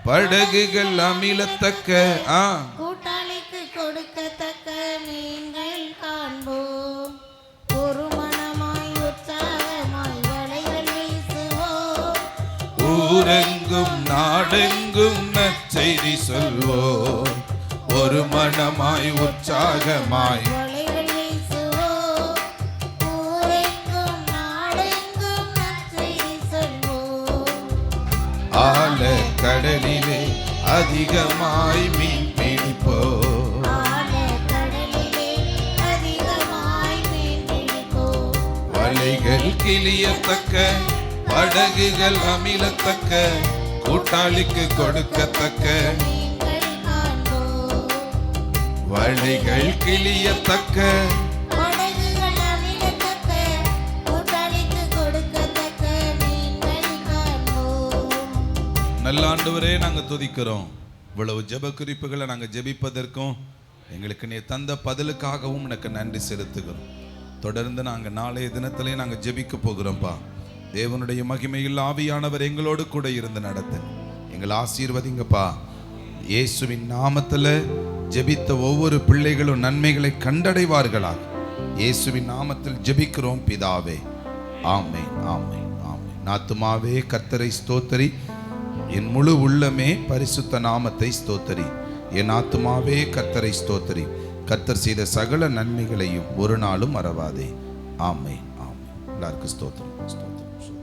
படகுகள் அமிலத்தக்க, கூட்டாளிக்கு கொடுக்கத்தக்க மீன்கள் காண்போம். ஒரு மனமாய் உற்சாகமாய் வலைகள் வீசுவோம். ஊரெங்கும் நாடெங்கும் நற்செய்தி சொல்வோம். ஒரு மனமாய் உற்சாகமாய் வலைகள் வீசுவோம். ஊரெங்கும் நாடெங்கும் நற்செய்தி சொல்வோம். ஆழ கடலிலே அதிகமாய் மீன் பிடிப்போம். ஆழ கடலிலே அதிகமாய் மீன் பிடிப்போம். கிளியத்தக்க, படகுகள் அமிலத்தக்க, கூட்டாளிக்கு கொடுக்கத்தக்க, மீன்கள் காண்போம். வலைகள் கிளியத்தக்க, படகுகள் அமிழத்தக்க, கூட்டாளிக்கு கொடுக்கத்தக்க, மீன்கள் காண்போம். நல்ல ஆண்டவரே நாங்கள் துதிக்கிறோம். இவ்வளவு ஜெப குறிப்புகளை நாங்கள் ஜெபிப்பதற்கும் எங்களுக்கு நீ தந்த பதிலுக்காகவும் எனக்கு நன்றி செலுத்துகிறோம். தொடர்ந்து நாங்கள் நாளைய தினத்திலே நாங்கள் ஜெபிக்க போகிறோம்ப்பா. தேவனுடைய மகிமையில் ஆவியானவர் எங்களோடு கூட இருந்து நடத்த எங்களை ஆசீர்வதிங்கப்பா. இயேசுவின் நாமத்தில் ஜெபித்த ஒவ்வொரு பிள்ளைகளும் நன்மைகளை கண்டடைவார்களாக. இயேசுவின் நாமத்தில் ஜெபிக்கிறோம் பிதாவே. ஆமென், ஆமென், ஆமென். ஆத்துமாவே கர்த்தரை ஸ்தோத்தரி, என் முழு உள்ளமே பரிசுத்த நாமத்தை ஸ்தோத்தரி. என் ஆத்துமாவே கர்த்தரை ஸ்தோத்தரி, கர்த்தர் செய்த சகல நன்மைகளையும் ஒரு நாளும் மறவாதே. ஆமென், ஆமென். எல்லாருக்கும் ஸ்தோத்திரம், ஸ்தோத்திரம்.